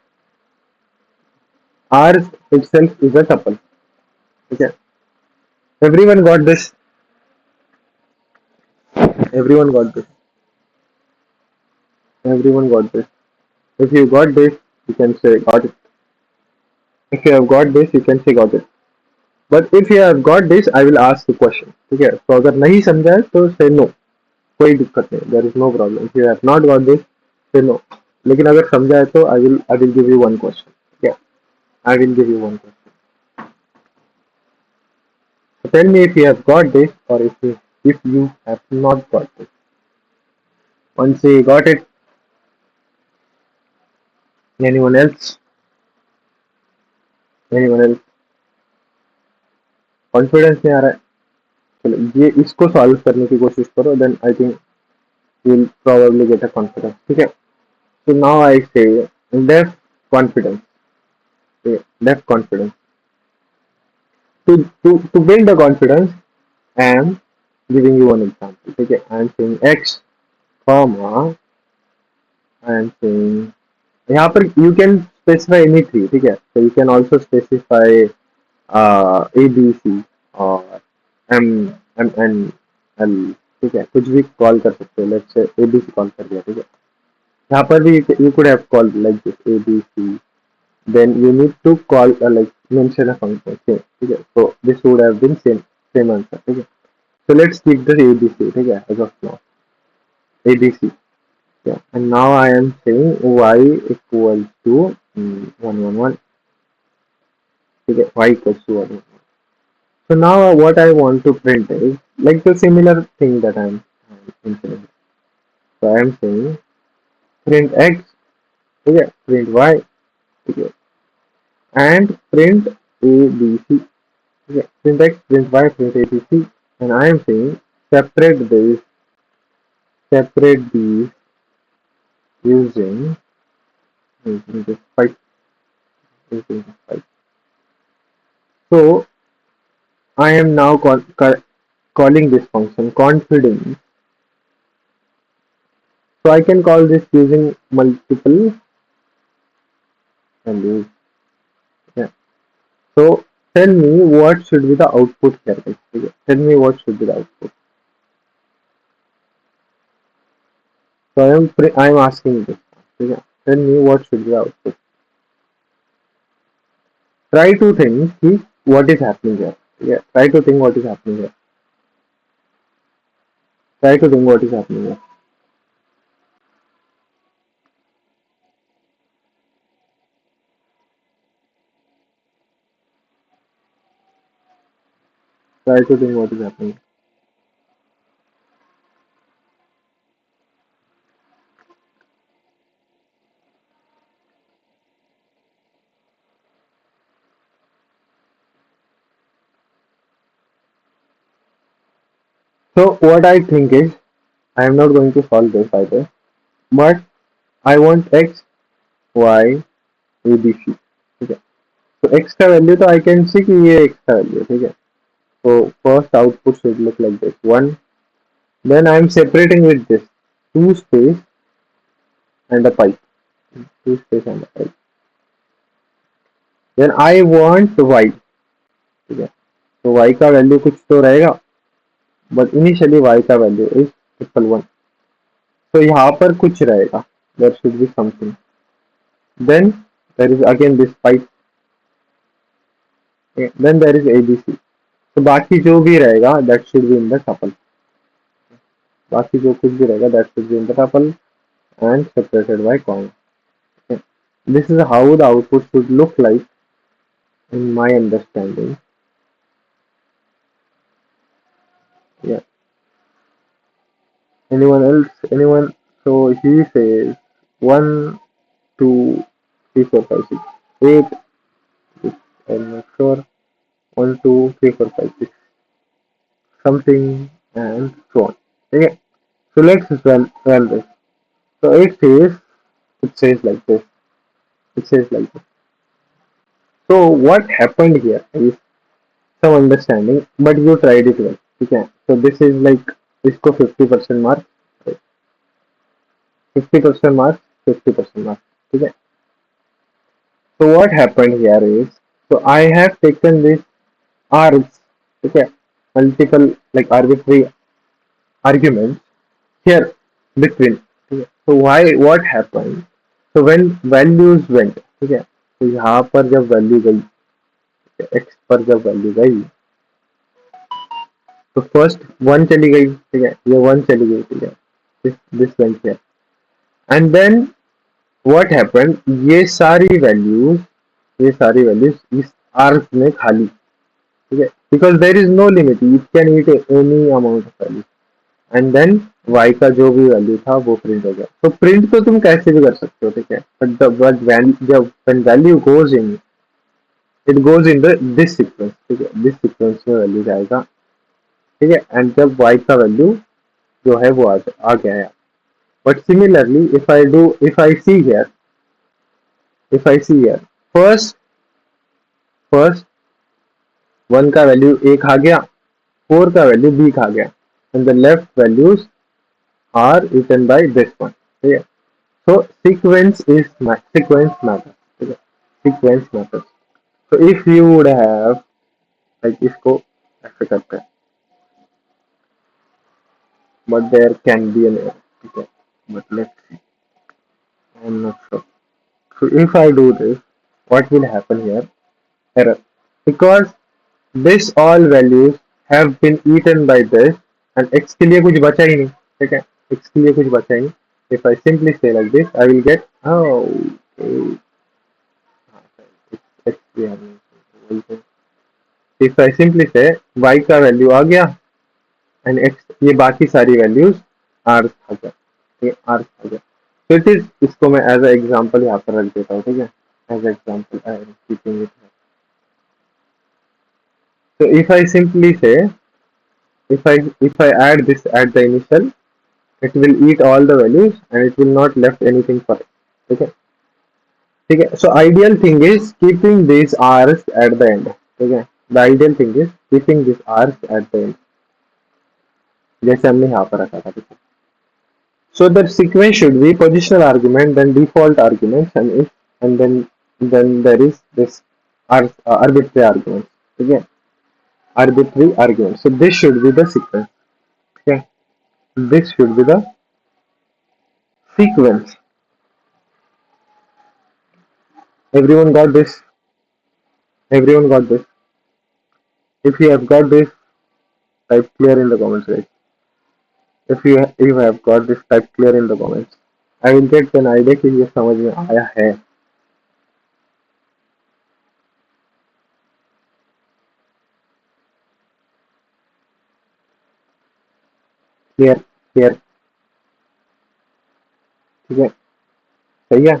r itself is a tuple, okay. Everyone got this, everyone got this, everyone got this. If you got this, you can say got it. If you have got this, you can say got it. But if you have got this, I will ask the question, ठीक है। तो अगर नहीं समझा है तो say no, कोई दिक्कत नहीं, there is no problem. If you have not got this, say no. लेकिन अगर समझा है तो I will give you one question, ठीक है, I will give you one question. So tell me if you have got this or if you have not got this. Once you got it, anyone else? Anyone else? Confidence नहीं आ रहा है, चलो ये इसको solve करने की कोशिश करो, then I think you'll probably get a confidence, ठीक है। So now I say depth confidence, okay, depth confidence. To build the confidence, I am giving you one example, okay. I am saying x comma, I am saying यहाँ पर you can specify any three, ठीक है। So you can also specify a b c और m m n l, ठीक है, कुछ भी call कर सकते हो, let's say a b c call कर दिया, ठीक है। यहाँ पर भी you could have called like this a b c, then you need to call like mention a function, okay, ठीक है। So this would have been same answer, ठीक है। So let's keep the ABC, ठीक है, as of now ABC, yeah. And now I am saying y equals to 1 1 1, ठीक है, y equals to 1 1 1. So now what I want to print is like the similar thing that I am mentioning. So I am saying print x, ठीक है, print y, ठीक है, and print ABC, okay, print x, print y, print ABC, and I am saying separate these using this pipe, using this pipe. So I am now calling this function confidence. So I can call this using multiple values. Yeah. So tell me what should be the output here, guys. Okay. Tell me what should be the output. So I am asking this. Okay. Tell me what should be the output. Try to think what is happening here. Yeah. Try to think what is happening here. Try to think what is happening here. Try to think what is happening. So what I think is, I am not going to solve this either, but I want x, y, a, b, c. ठीक है। तो x का value तो I can see कि ये x का value है, ठीक है। तो first output should look like this 1. Then I am separating with this 2 space and a pipe. Two space and a pipe. Then I want y. ठीक है, तो y का वैल्यू कुछ तो रहेगा, बट इनिशियली y का वैल्यू इज इक्वल 1, तो यहाँ पर कुछ रहेगा, there should be something, then there is again this pipe, then there is abc, तो बाकी जो भी रहेगा that should be in the tuple, बाकी जो कुछ भी रहेगा that should be in the tuple and separated by comma. Okay. This is how the output should look like in my understanding. Yeah. Anyone else? Anyone? So he says 1, 2, 3, 4, 5, 6, 8. I'm not sure. 1, 2, 3, 4, 5, 6. Something and so on. Okay. So let's run this. So it says like this. It says like this. So what happened here is some understanding, but you tried it well. Okay. So this is like इसको 50% mark, 50% mark, 50% mark, ठीक है. So what happened here is, so I have taken this args, okay, multiple like arbitrary arguments here between. Okay. So why what happened? So when values went, ठीक है, तो यहाँ पर जब value गई, x पर जब वैल्यू गई, तो फर्स्ट 1 चली गई, ठीक है, ये 1 चली गई, ठीक है, this went here, and then what happened, ये सारी वैल्यूज इस आर्क में खाली, ठीक है, because there is no limit, it can eat any amount of value, and then y का जो भी वैल्यू था वो प्रिंट हो गया. तो प्रिंट तो तुम कैसे भी कर सकते हो, ठीक है, बट जब when value goes in, it goes in the this sequence, ठीक है, दिस सीक्वेंस में वैल्यू जाएगा, ठीक है, एंड जब y का वैल्यू जो है वो आ गया है. But similarly if I see here, if I see here, first 1 का वैल्यू a खा गया, 4 का वैल्यू b खा गया, and the left values are eaten by this one. ठीक है, so sequence matters. ठीक है, sequence matters. So if you would have like इसको ऐसे करते हैं, but there can be an error. ठीक है, but let's see. I'm not sure. So if I do this, what will happen here? Error, because this all values have been eaten by this and x के लिए कुछ बचा ही नहीं, ठीक है, x के लिए कुछ बचा ही नहीं. If I simply say like this, I will get okay. X भी आ गया. If I simply say y का वैल्यू आ गया and x, ये बाकी सारी वैल्यूज r आ गया, ये r आ गया. So it is, इसको मैं as a example यहाँ पर रख देता हूँ, ठीक है, as a example I am keeping it. So if I simply say, if I add this at the initial, it will eat all the values and it will not left anything for it. Okay, okay. So ideal thing is keeping these r's at the end. Okay, the ideal thing is keeping these r's at the end, जैसे हमने यहाँ पर रखा था. So the sequence should be positional argument, then default arguments, and then there is this arbitrary argument. Okay, arbitrary argument. So this should be the sequence. Okay, this should be the sequence. Everyone got this? Everyone got this? If you have got this, type clear in the comments, guys. If you have got this, type clear in the comments. I will get an idea कि ये समझ में आया है. Clear, clear. ठीक है, सही है.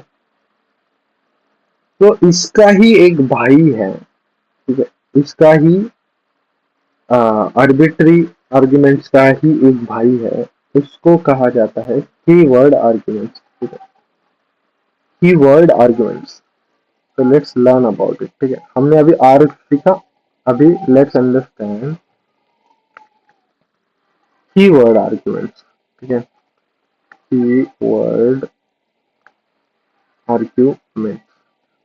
तो इसका ही एक भाई है, ठीक है, इसका ही आर्बिट्री आर्ग्यूमेंट्स का ही एक भाई है, उसको कहा जाता है कीवर्ड आर्ग्यूमेंट्स. ठीक है, कीवर्ड आर्ग्यूमेंट्स. तो लेट्स लर्न अबाउट इट. ठीक है, हमने अभी आर्ग सीखा, अभी लेट्स अंडरस्टैंड कीवर्ड आर्ग्यूमेंट्स. ठीक है, कीवर्ड आर्ग्यूमेंट।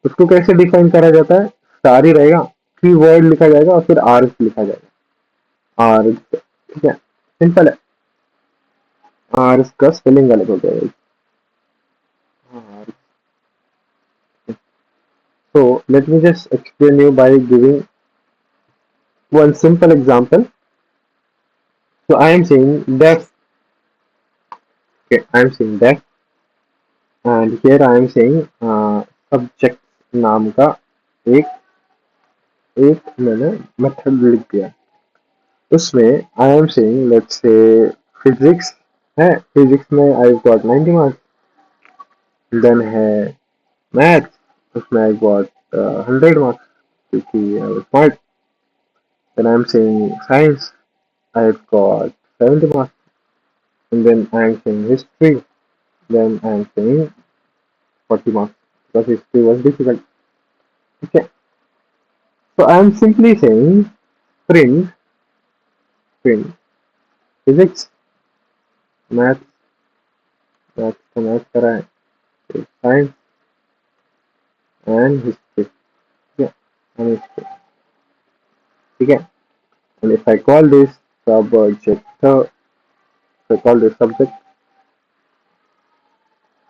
उसको कैसे डिफाइन करा जाता है? स्टार ही रहेगा, कीवर्ड लिखा जाएगा और फिर आर्ग लिखा जाएगा। आर्ग, ठीक है, सिंपल है। आर्ग का स्पेलिंग अलग हो जाएगा। So let me just explain you by giving one simple example. So I am saying def, okay, I am saying def, and here I am saying subject नाम का एक एक मैंने मेथड लिख दिया। उसमें I am saying let's say physics है, physics में आई गॉट 90 मार्क्स। देन है मैथ्स, उसमें आई गॉट 100 मार्क्स क्योंकि I was smart. Then I am saying science, I got 70 marks, and then I am saying history, then I am saying 40 marks because history was difficult. Okay, so I am simply saying print, print physics, math, math का math करा है, science and history. Yeah, and history. ठीक है, and if I call this subject, if I call this subject,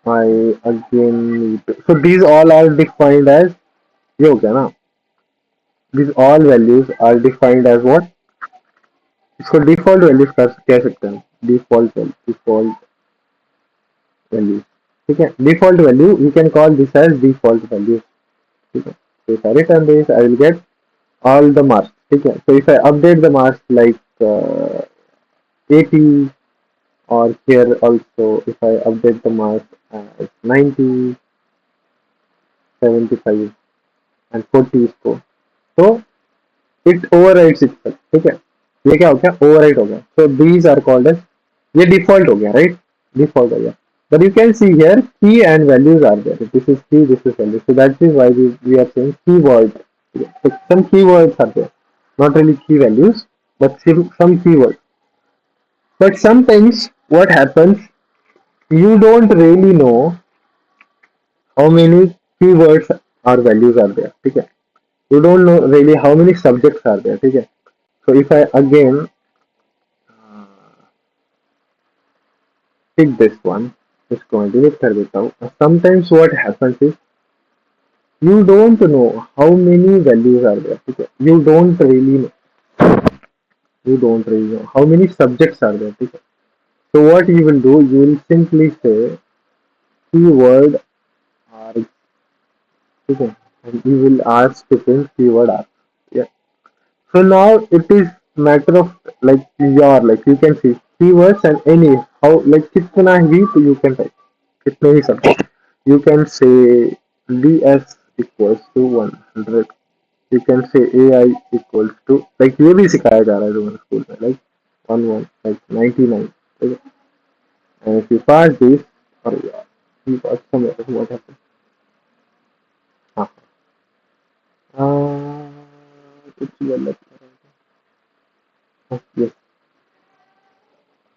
I again need to, so these all are defined as, ये हो गया ना, these all values are defined as what? इसको default values कह सकते हैं, डिफॉल्ट वैल्यू, ठीक है। Default value you can call this as default value, ठीक है। so if I return this I will get all the marks, ठीक है। so if I update the marks like 80, or here also if I update the marks as 90, 75 and 40 इसको, तो it overrides itself, ठीक है। ये क्या हो गया? ओवरराइड हो गया। So these are called as, ये डिफॉल्ट हो गया, राइट, डिफॉल्ट हो गया। But you can see here key and values are there. This is key, this is value. So that is why we are saying keyword. So some keywords are there, not really key values, but some keywords. But sometimes what happens, you don't really know how many keywords or values are there, ठीक है। You don't know really how many subjects are there, ठीक है। So if I again pick this one, इसको मैं delete कर देता हूँ। Sometimes what happens is you don't know how many values are there, ठीक है। You don't really know how many subjects are there, ठीक है। So what you will do, you will simply say keyword are, ठीक है, and you will ask to print keyword are, yeah। So now it is matter of like your, like you can see keywords and any how, like कितना ही तो you can type, कितने ही subject you can say ds equals to 100, you can say ai equals to, like ये भी सिखाया जा रहा है तुम्हारे स्कूल में, like 11 like 99, okay? And if you pass this, or you pass somewhere, what happens? हाँ, कुछ गलत, yes,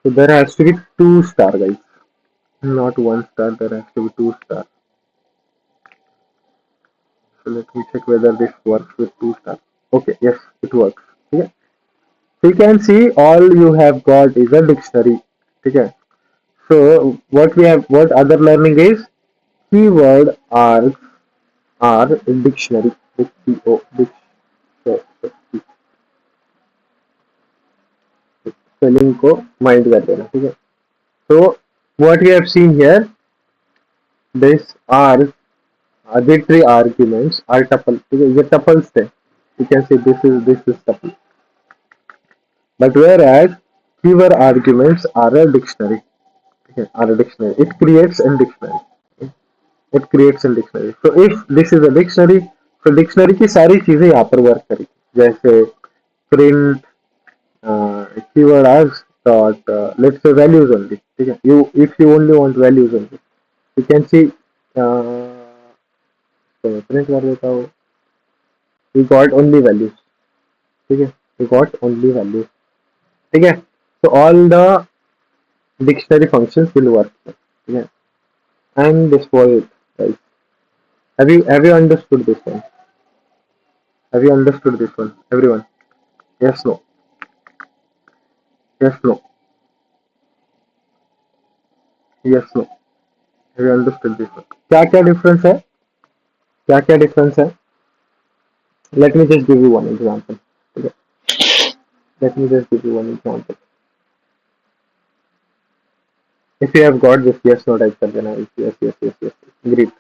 so there has to be 2 star guys, not 1 star, there has to be 2 star. So let me check whether this works with 2 star. Okay, yes, it works. Okay. So you can see all you have got is a dictionary. Okay. So what we have, what other learning is, keyword are dictionary. Spelling को mind कर देना, ठीक है। So what we have seen here, this are arbitrary arguments are tuple, ठीक है, ये tuples थे। You can see this is tuple. But whereas keyword arguments are a dictionary, okay, are a dictionary. It creates a dictionary. It creates a dictionary. So if this is a dictionary, तो dictionary की सारी चीजें यहाँ पर work करेगी, जैसे print keyword as dot let's say values only, ठीक है। You if you only want values only, you can see तो मैं प्रिंट कर देता हूँ, we got only values, ठीक है, we got only values, ठीक है। So all the dictionary functions will work, ठीक है। And this was it, right? Have you understood this one? Have you understood this one, everyone? Yes, no. Yes, no. Yes, no. Have you understood this one? क्या क्या difference है? क्या क्या difference है? Let me just give you one example. Okay. Let me just give you one example. If you have got this, yes, no type कर देना. Yes, yes, yes, yes. Great.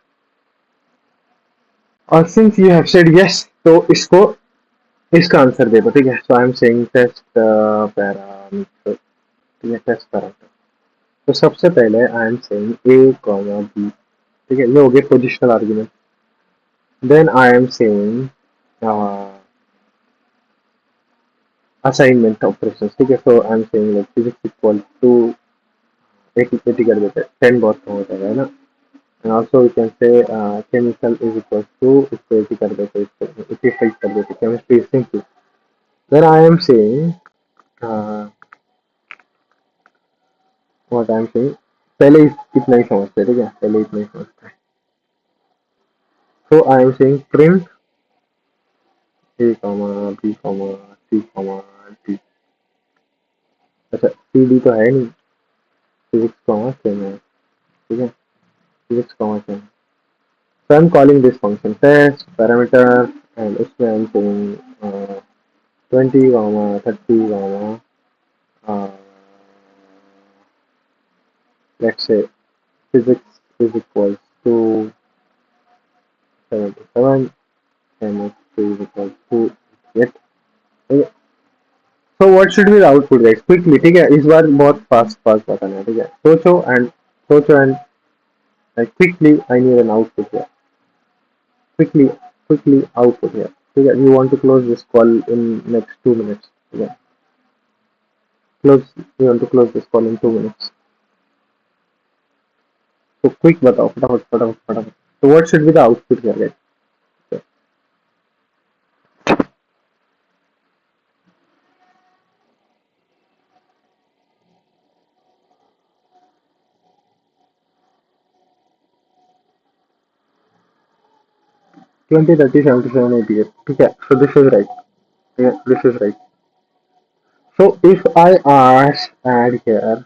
और since you have said yes, तो इसको इसका answer दे दो, ठीक है? So I am saying test parameter. ठीक है, टेस्ट parameter. तो सबसे पहले I am saying a comma b, ठीक है? ये हो गया positional argument. Then I am saying assignment operation, ठीक है? So I am saying like physics equal to 80 कर देते हैं, 10 बहुत कम हो जाएगा, है ना? And also we can say chemical is equal to, इसको 80 कर देते हैं, इसको 85 कर देते हैं. Chemistry is simple. Then I am saying what I am saying, पहले इतना ही समझते हैं, ठीक है? पहले इतना ही समझते हैं. So I am saying print a comma b comma c comma d. अच्छा सी डी तो है नहीं, फिजिक्स कॉमा सेम है, ठीक है? Physics comma same. So I'm calling this function test parameter, and उसमें I'm saying 20 comma 30 comma uh, let's say physics is equals to 77, chemistry is equals to 8. Okay. So what should be the output, guys? Quickly, ठीक है? इस बार बहुत fast fast बताना है, ठीक है? सोचो and like quickly I need an output here. Quickly output here. ठीक है? We want to close this call in next 2 minutes. ठीक है? We want to close this call in 2 minutes. So quick बताओ, फटाफट फटाफट फटाफट. So what should be the output here, guys? So, 20, 30, 77, 88. ठीक है? So this is right. Yeah, this is right. So if I add here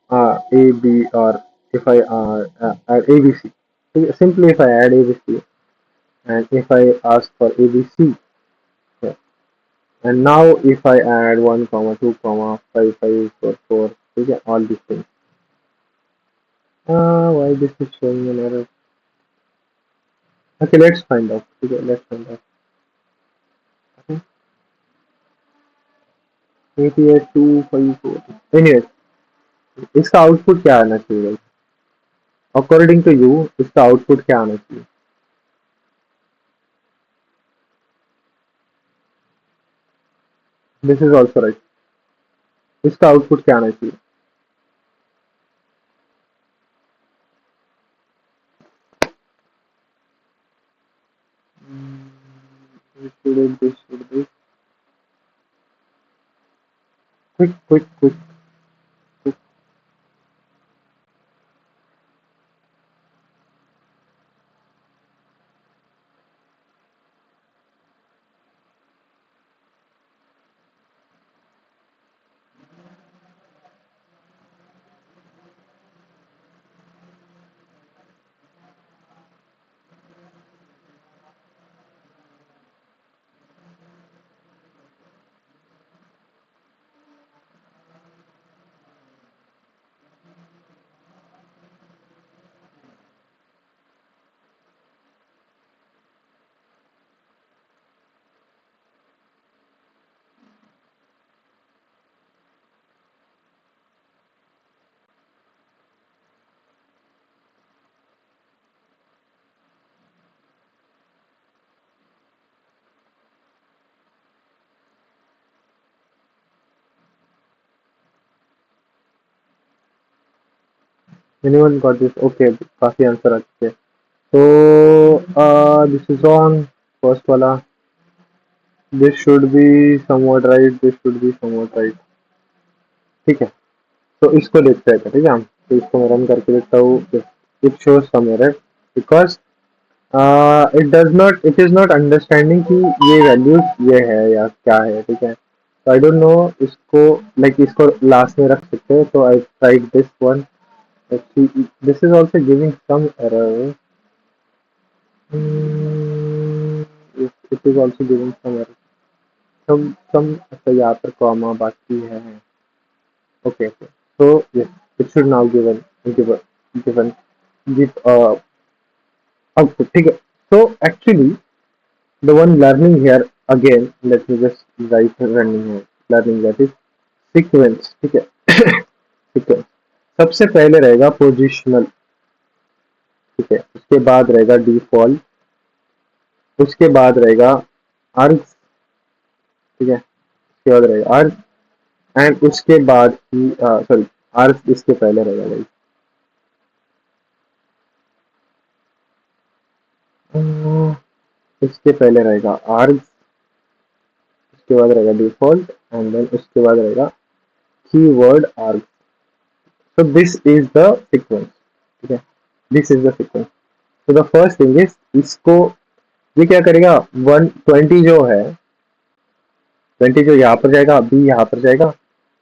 A, B, or if I add A, B, C. Simply if I add A, B, C, and if I ask for A, B, C. Yeah. And now if I add 1 comma 2 comma 5 5 4 4, okay, all these things. Why this is showing an error? Okay, let's find out. Okay, let's find out. Okay. 88,254. Anyways, इसका output क्या आना चाहिए? According to you इसका output क्या आना चाहिए? This is also right. इसका output क्या आना चाहिए? This. Quick. Anyone got this? Okay, काफी आंसर आ चुके हैं. So this is wrong. First वाला. This should be somewhat right. This should be somewhat right. ठीक है. तो इसको देखते हैं, ठीक है? हम तो इसको मैं रन करके देखता हूँ. It shows some error because it is not understanding कि ये वैल्यूज ये है या क्या है, ठीक है। तो आई डोंट नो इसको, लाइक इसको लास्ट में रख सकते हैं, तो I tried this one. This is also giving some error, it is also giving some error, some अच्छा यहाँ पर कॉमा बाकी है। Okay okay, so yes, it should now given give output, ठीक है। So actually the one learning here, again let me just write running here, learning that is sequence, ठीक है। sequence सबसे पहले रहेगा पोजिशनल, ठीक है, उसके बाद रहेगा डिफॉल्ट, उसके बाद रहेगा अर्थ, ठीक है, उसके बाद रहेगा अर्थ, एंड उसके बाद ही सॉरी अर्थ इसके पहले रहेगा भाई। इसके पहले रहेगा आर्ग, उसके बाद रहेगा डिफॉल्ट, एंड देन उसके बाद रहेगा keyword arg. So this is the sequence, ठीक है, दिस इज द सीक्वेंस। तो द फर्स्ट थिंग इज इसको, ये क्या करेगा, 120 जो है, 20 जो यहाँ पर जाएगा, बी यहाँ पर जाएगा,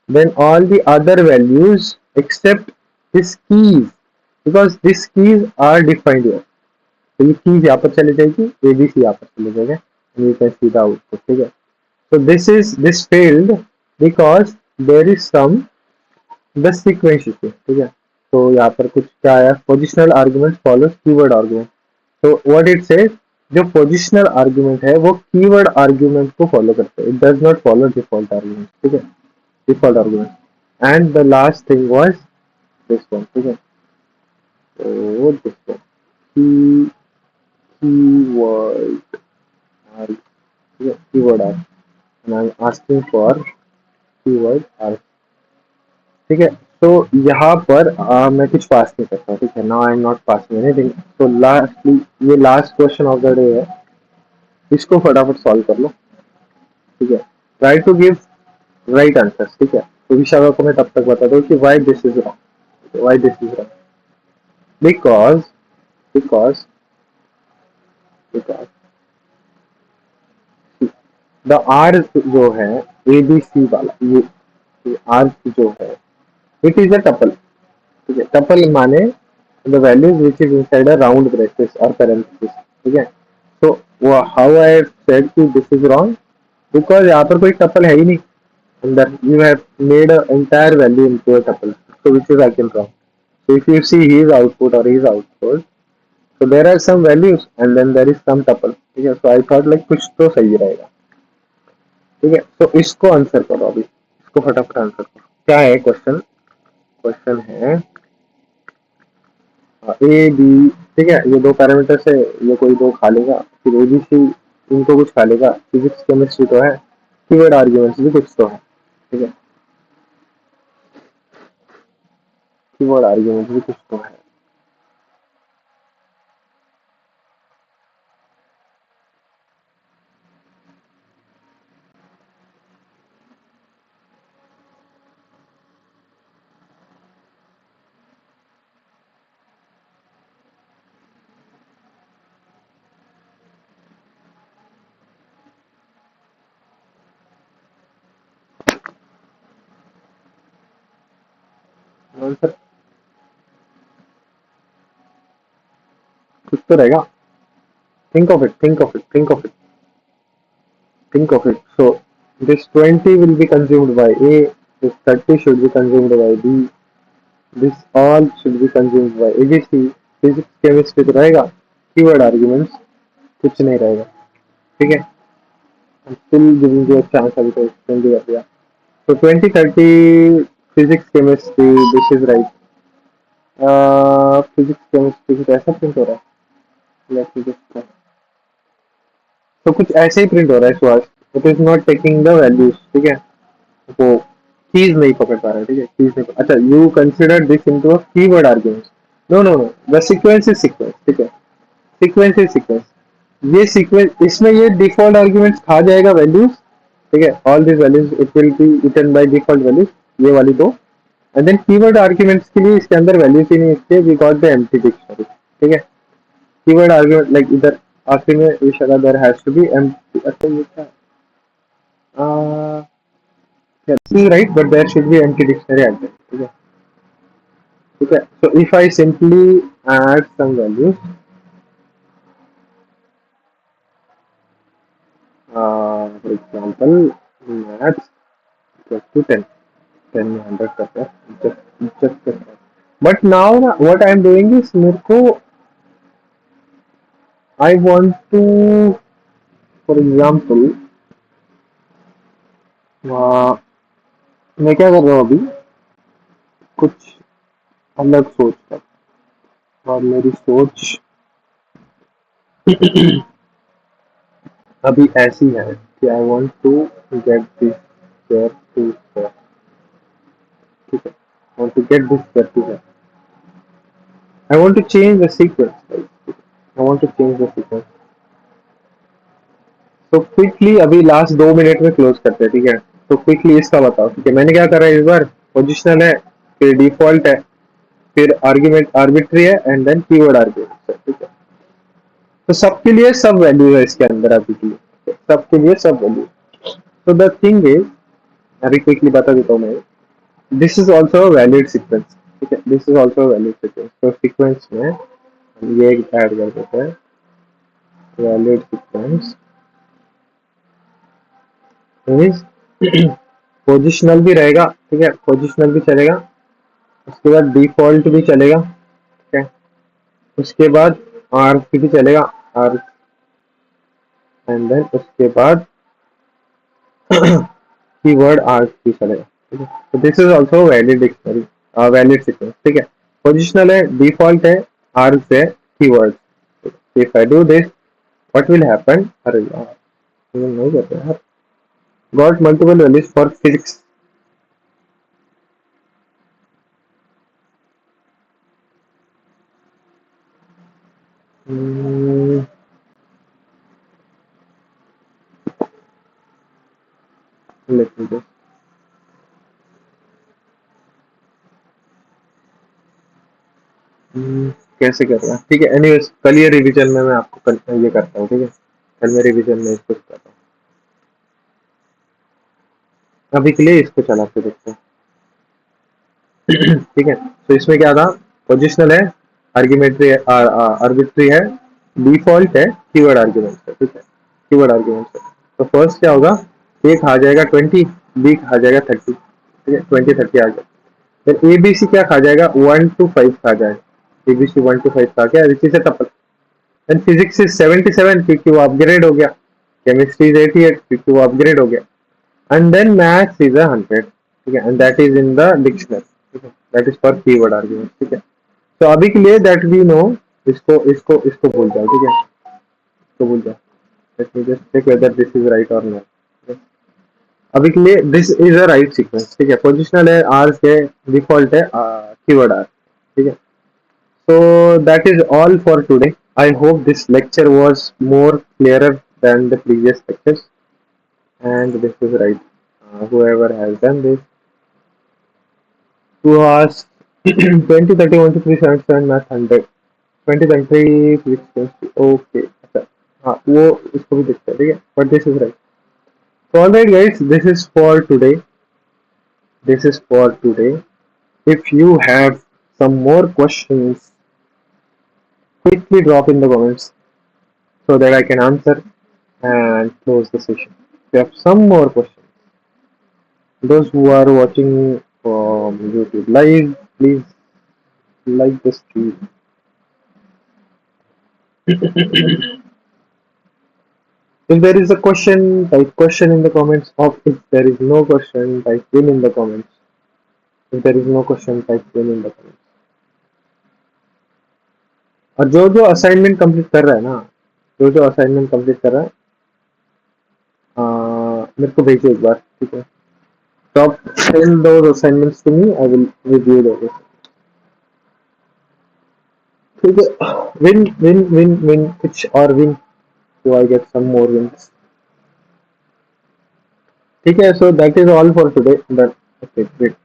then all the other values except this keys, because this keys are defined here. तो ये कीज यहाँ पर चली जाएगी, एबीसी यहाँ पर चले जाएगा, you can see the output, ठीक है। So this failed because there is some the sequence issue, ठीक है। तो यहाँ पर कुछ क्या आया, positional argument follows keyword argument. तो व्हाट इट सेज, जो पोजिशनल आर्गुमेंट है वो कीवर्ड आर्गुमेंट को फॉलो करता है, it does not follow default argument, ठीक है, default argument. And the last thing was this one, ठीक है, तो दिस वन कीवर्ड आर्ग, ठीक है, keyword arg, and I am asking for keyword arg, ठीक है। तो यहाँ पर मैं कुछ पास नहीं करता, ठीक है, now I am not passing anything. तो लास्टली ये last question of the day है, इसको फटाफट सॉल्व कर लो, ठीक है। Try to give right answer, ठीक है। तो विशाखा को मैं तब तक बता दूं कि why this is wrong, why this is wrong, because because because the R जो है, एबीसी वाला, ये आर जो है, इट इज अ टपल, ठीक है। टपल माने the values which is inside a round braces और पैरेंथेसिस, ठीक है। तो हाउ आई सेड कि दिस इज रॉन्ग, बिकॉज यहाँ पर कोई टपल है ही नहीं अंदर, you have made a entire value into a tuple, so which is again wrong. So if you see his output or his output, so there are some values and then there is some tuple, ठीक है। so I thought like कुछ तो सही रहेगा, ठीक है। तो इसको आंसर करो अभी, इसको फटाफट आंसर करो, क्या है क्वेश्चन, क्वेश्चन है ए बी, ठीक है, ये दो पैरामीटर से ये कोई दो खा लेगा, फिर ए बी सी इनको कुछ खा लेगा, फिजिक्स केमिस्ट्री तो है, कीवर्ड आर्ग्यूमेंट्स भी कुछ तो है, ठीक है, कीवर्ड आर्ग्यूमेंट्स भी कुछ तो है। आंसर कुछ तो रहेगा, think of it, think of it, think of it, think of it. So this 20 will be consumed by A, this 30 should be consumed by B, this all should be consumed by ABC, physics chemistry तो रहेगा, keyword arguments कुछ नहीं रहेगा, ठीक है। Still giving you a chance, अभी तो extend कर दिया। तो 20 30 physics chemistry, this is right. Physics chemistry कुछ ऐसा प्रिंट हो रहा है, या फिजिक्स, तो कुछ ऐसे ही प्रिंट हो रहा है Suhas, it is not taking the values, ठीक है। वो कीज नहीं पकड़ पा रहा है, ठीक है, कीज नहीं, अच्छा you consider this into a keyword argument, no no no, the sequence is sequence, ठीक है, सीक्वेंस इज सीक्वेंस, ये सीक्वेंस, इसमें ये डिफॉल्ट आर्गुमेंट्स खा जाएगा वैल्यूज, ठीक है, all this values it will be eaten by default values, ये वाली दो, एंड देन कीवर्ड आर्गुमेंट्स के लिए इसके अंदर वैल्यूज ही नहीं, इसके we got the empty dictionary, ठीक है। कीवर्ड आर्गुमेंट लाइक इधर आखिरी में इस अगर there has to be empty, अच्छा ये क्या है right, but there should be empty dictionary at the, ठीक है ठीक है. So if I simply add some values, for example, maths equals to 10, 10 में 100 करता है, just करता है. But now what I am doing is मेरे को I want to, for example, मैं क्या कर रहा हूँ अभी कुछ अलग सोच कर, और मेरी सोच अभी ऐसी है कि I want to get this chair to square, ठीक है. I want to get this chair to square. I want to change the sequence. Right? I want to change the sequence. तो क्विकली अभी लास्ट 2 मिनट में close करते हैं, ठीक है. तो क्विकली इसका बताओ, ठीक है. मैंने क्या करा है इस बार, पोजिशनल है, फिर डिफॉल्ट है, फिर आर्ग्यूमेंट आर्बिट्री है, एंड देन कीवर्ड आर्ग्यूमेंट है, ठीक है. तो सबके लिए सब वैल्यू है इसके अंदर अभी के लिए, सबके लिए सब वैल्यू. तो द थिंग इज, अभी क्विकली बता देता हूँ मैं. This is also valid sequence, ठीक है. This is also valid sequence. तो सीक्वेंस में हम ये ऐड कर देते हैं, वैलिड सीक्वेंस मीन्स पोजिशनल भी रहेगा, ठीक है. पोजिशनल भी चलेगा, उसके बाद डिफॉल्ट भी चलेगा, ठीक है. उसके बाद आर्क भी चलेगा, आर्क, एंड देन उसके बाद कीवर्ड आर्क भी चलेगा, ठीक है. तो this is also valid dictionary, valid sequence, ठीक है. पोजिशनल है, डिफॉल्ट है, आर्क है, keyword. If I do this what will happen, अरे यार ये नहीं करते यार. Got multiple values for physics. Late me just, कैसे कर रहा है, ठीक है. एनीवेज कल ये रिवीजन में मैं आपको कल ये करता हूँ, ठीक है. कल मैं रिवीजन में इसको करता हूँ. अभी के लिए इसको चला के देखते हैं. ठीक है. तो इसमें क्या था, पोजिशनल है, आर्ग्यूमेंट्री है, आर्बिट्री है, डिफॉल्ट है, कीवर्ड आर्ग्यूमेंट है, ठीक है. कीवर्ड आर्ग्यूमेंट है. तो फर्स्ट क्या होगा, ए खा जाएगा 20, बी खा जाएगा 30, ठीक है. 20 30 आ जाएगा. फिर ए बी सी क्या खा जाएगा, 1 to 5 खा जाएगा. ए बी सी 1 to 5 खा गया, इसी से टपक. एंड फिजिक्स इज 77 क्योंकि वो अपग्रेड हो गया. केमिस्ट्री इज 88 क्योंकि वो अपग्रेड हो गया. एंड देन मैथ्स इज 100, ठीक है. And that is in the dictionary, ठीक है. That is for keyword argument, ठीक है. तो अभी के लिए दैट वी नो, इसको इसको इसको भूल जाओ, ठीक है. इसको भूल जाओ. Let me just check whether this is right और नॉट. अभी के लिए this is a right sequence, ठीक है. पोजिशनल है, आर से, डिफॉल्ट है, कीवर्ड आर, ठीक है. So that is all for today. I hope this lecture was more clearer than the previous lectures, and this is right. Whoever has done this, who has 20 30 1 2 3 7 7 math 100 20 30 physics okay. अच्छा, हाँ वो इसको भी देखते हैं, ठीक है. But this is right. So all right guys, this is for today. This is for today. If you have some more questions, quickly drop in the comments so that I can answer and close the session. If you have some more questions, those who are watching from YouTube live, please like the stream. If there is a question, type question in the comments. Or if there is no question, type win in the comments. If there is no question, type win in the comments. और जो जो assignment complete कर रहा है ना, जो जो assignment complete कर रहा है, मेरे को भेजो एक बार, ठीक है. Top 10 those assignments to me. I will review those. ठीक है. Win, win, win, win. Which or win? So I get some more wins. ठीक है. So that is all for today. That okay, great.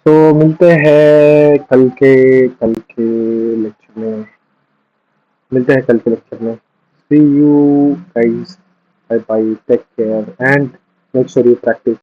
So मिलते हैं कल के lecture में. मिलते हैं कल के लेक्चर में। See you guys, bye bye, take care and make sure you practice.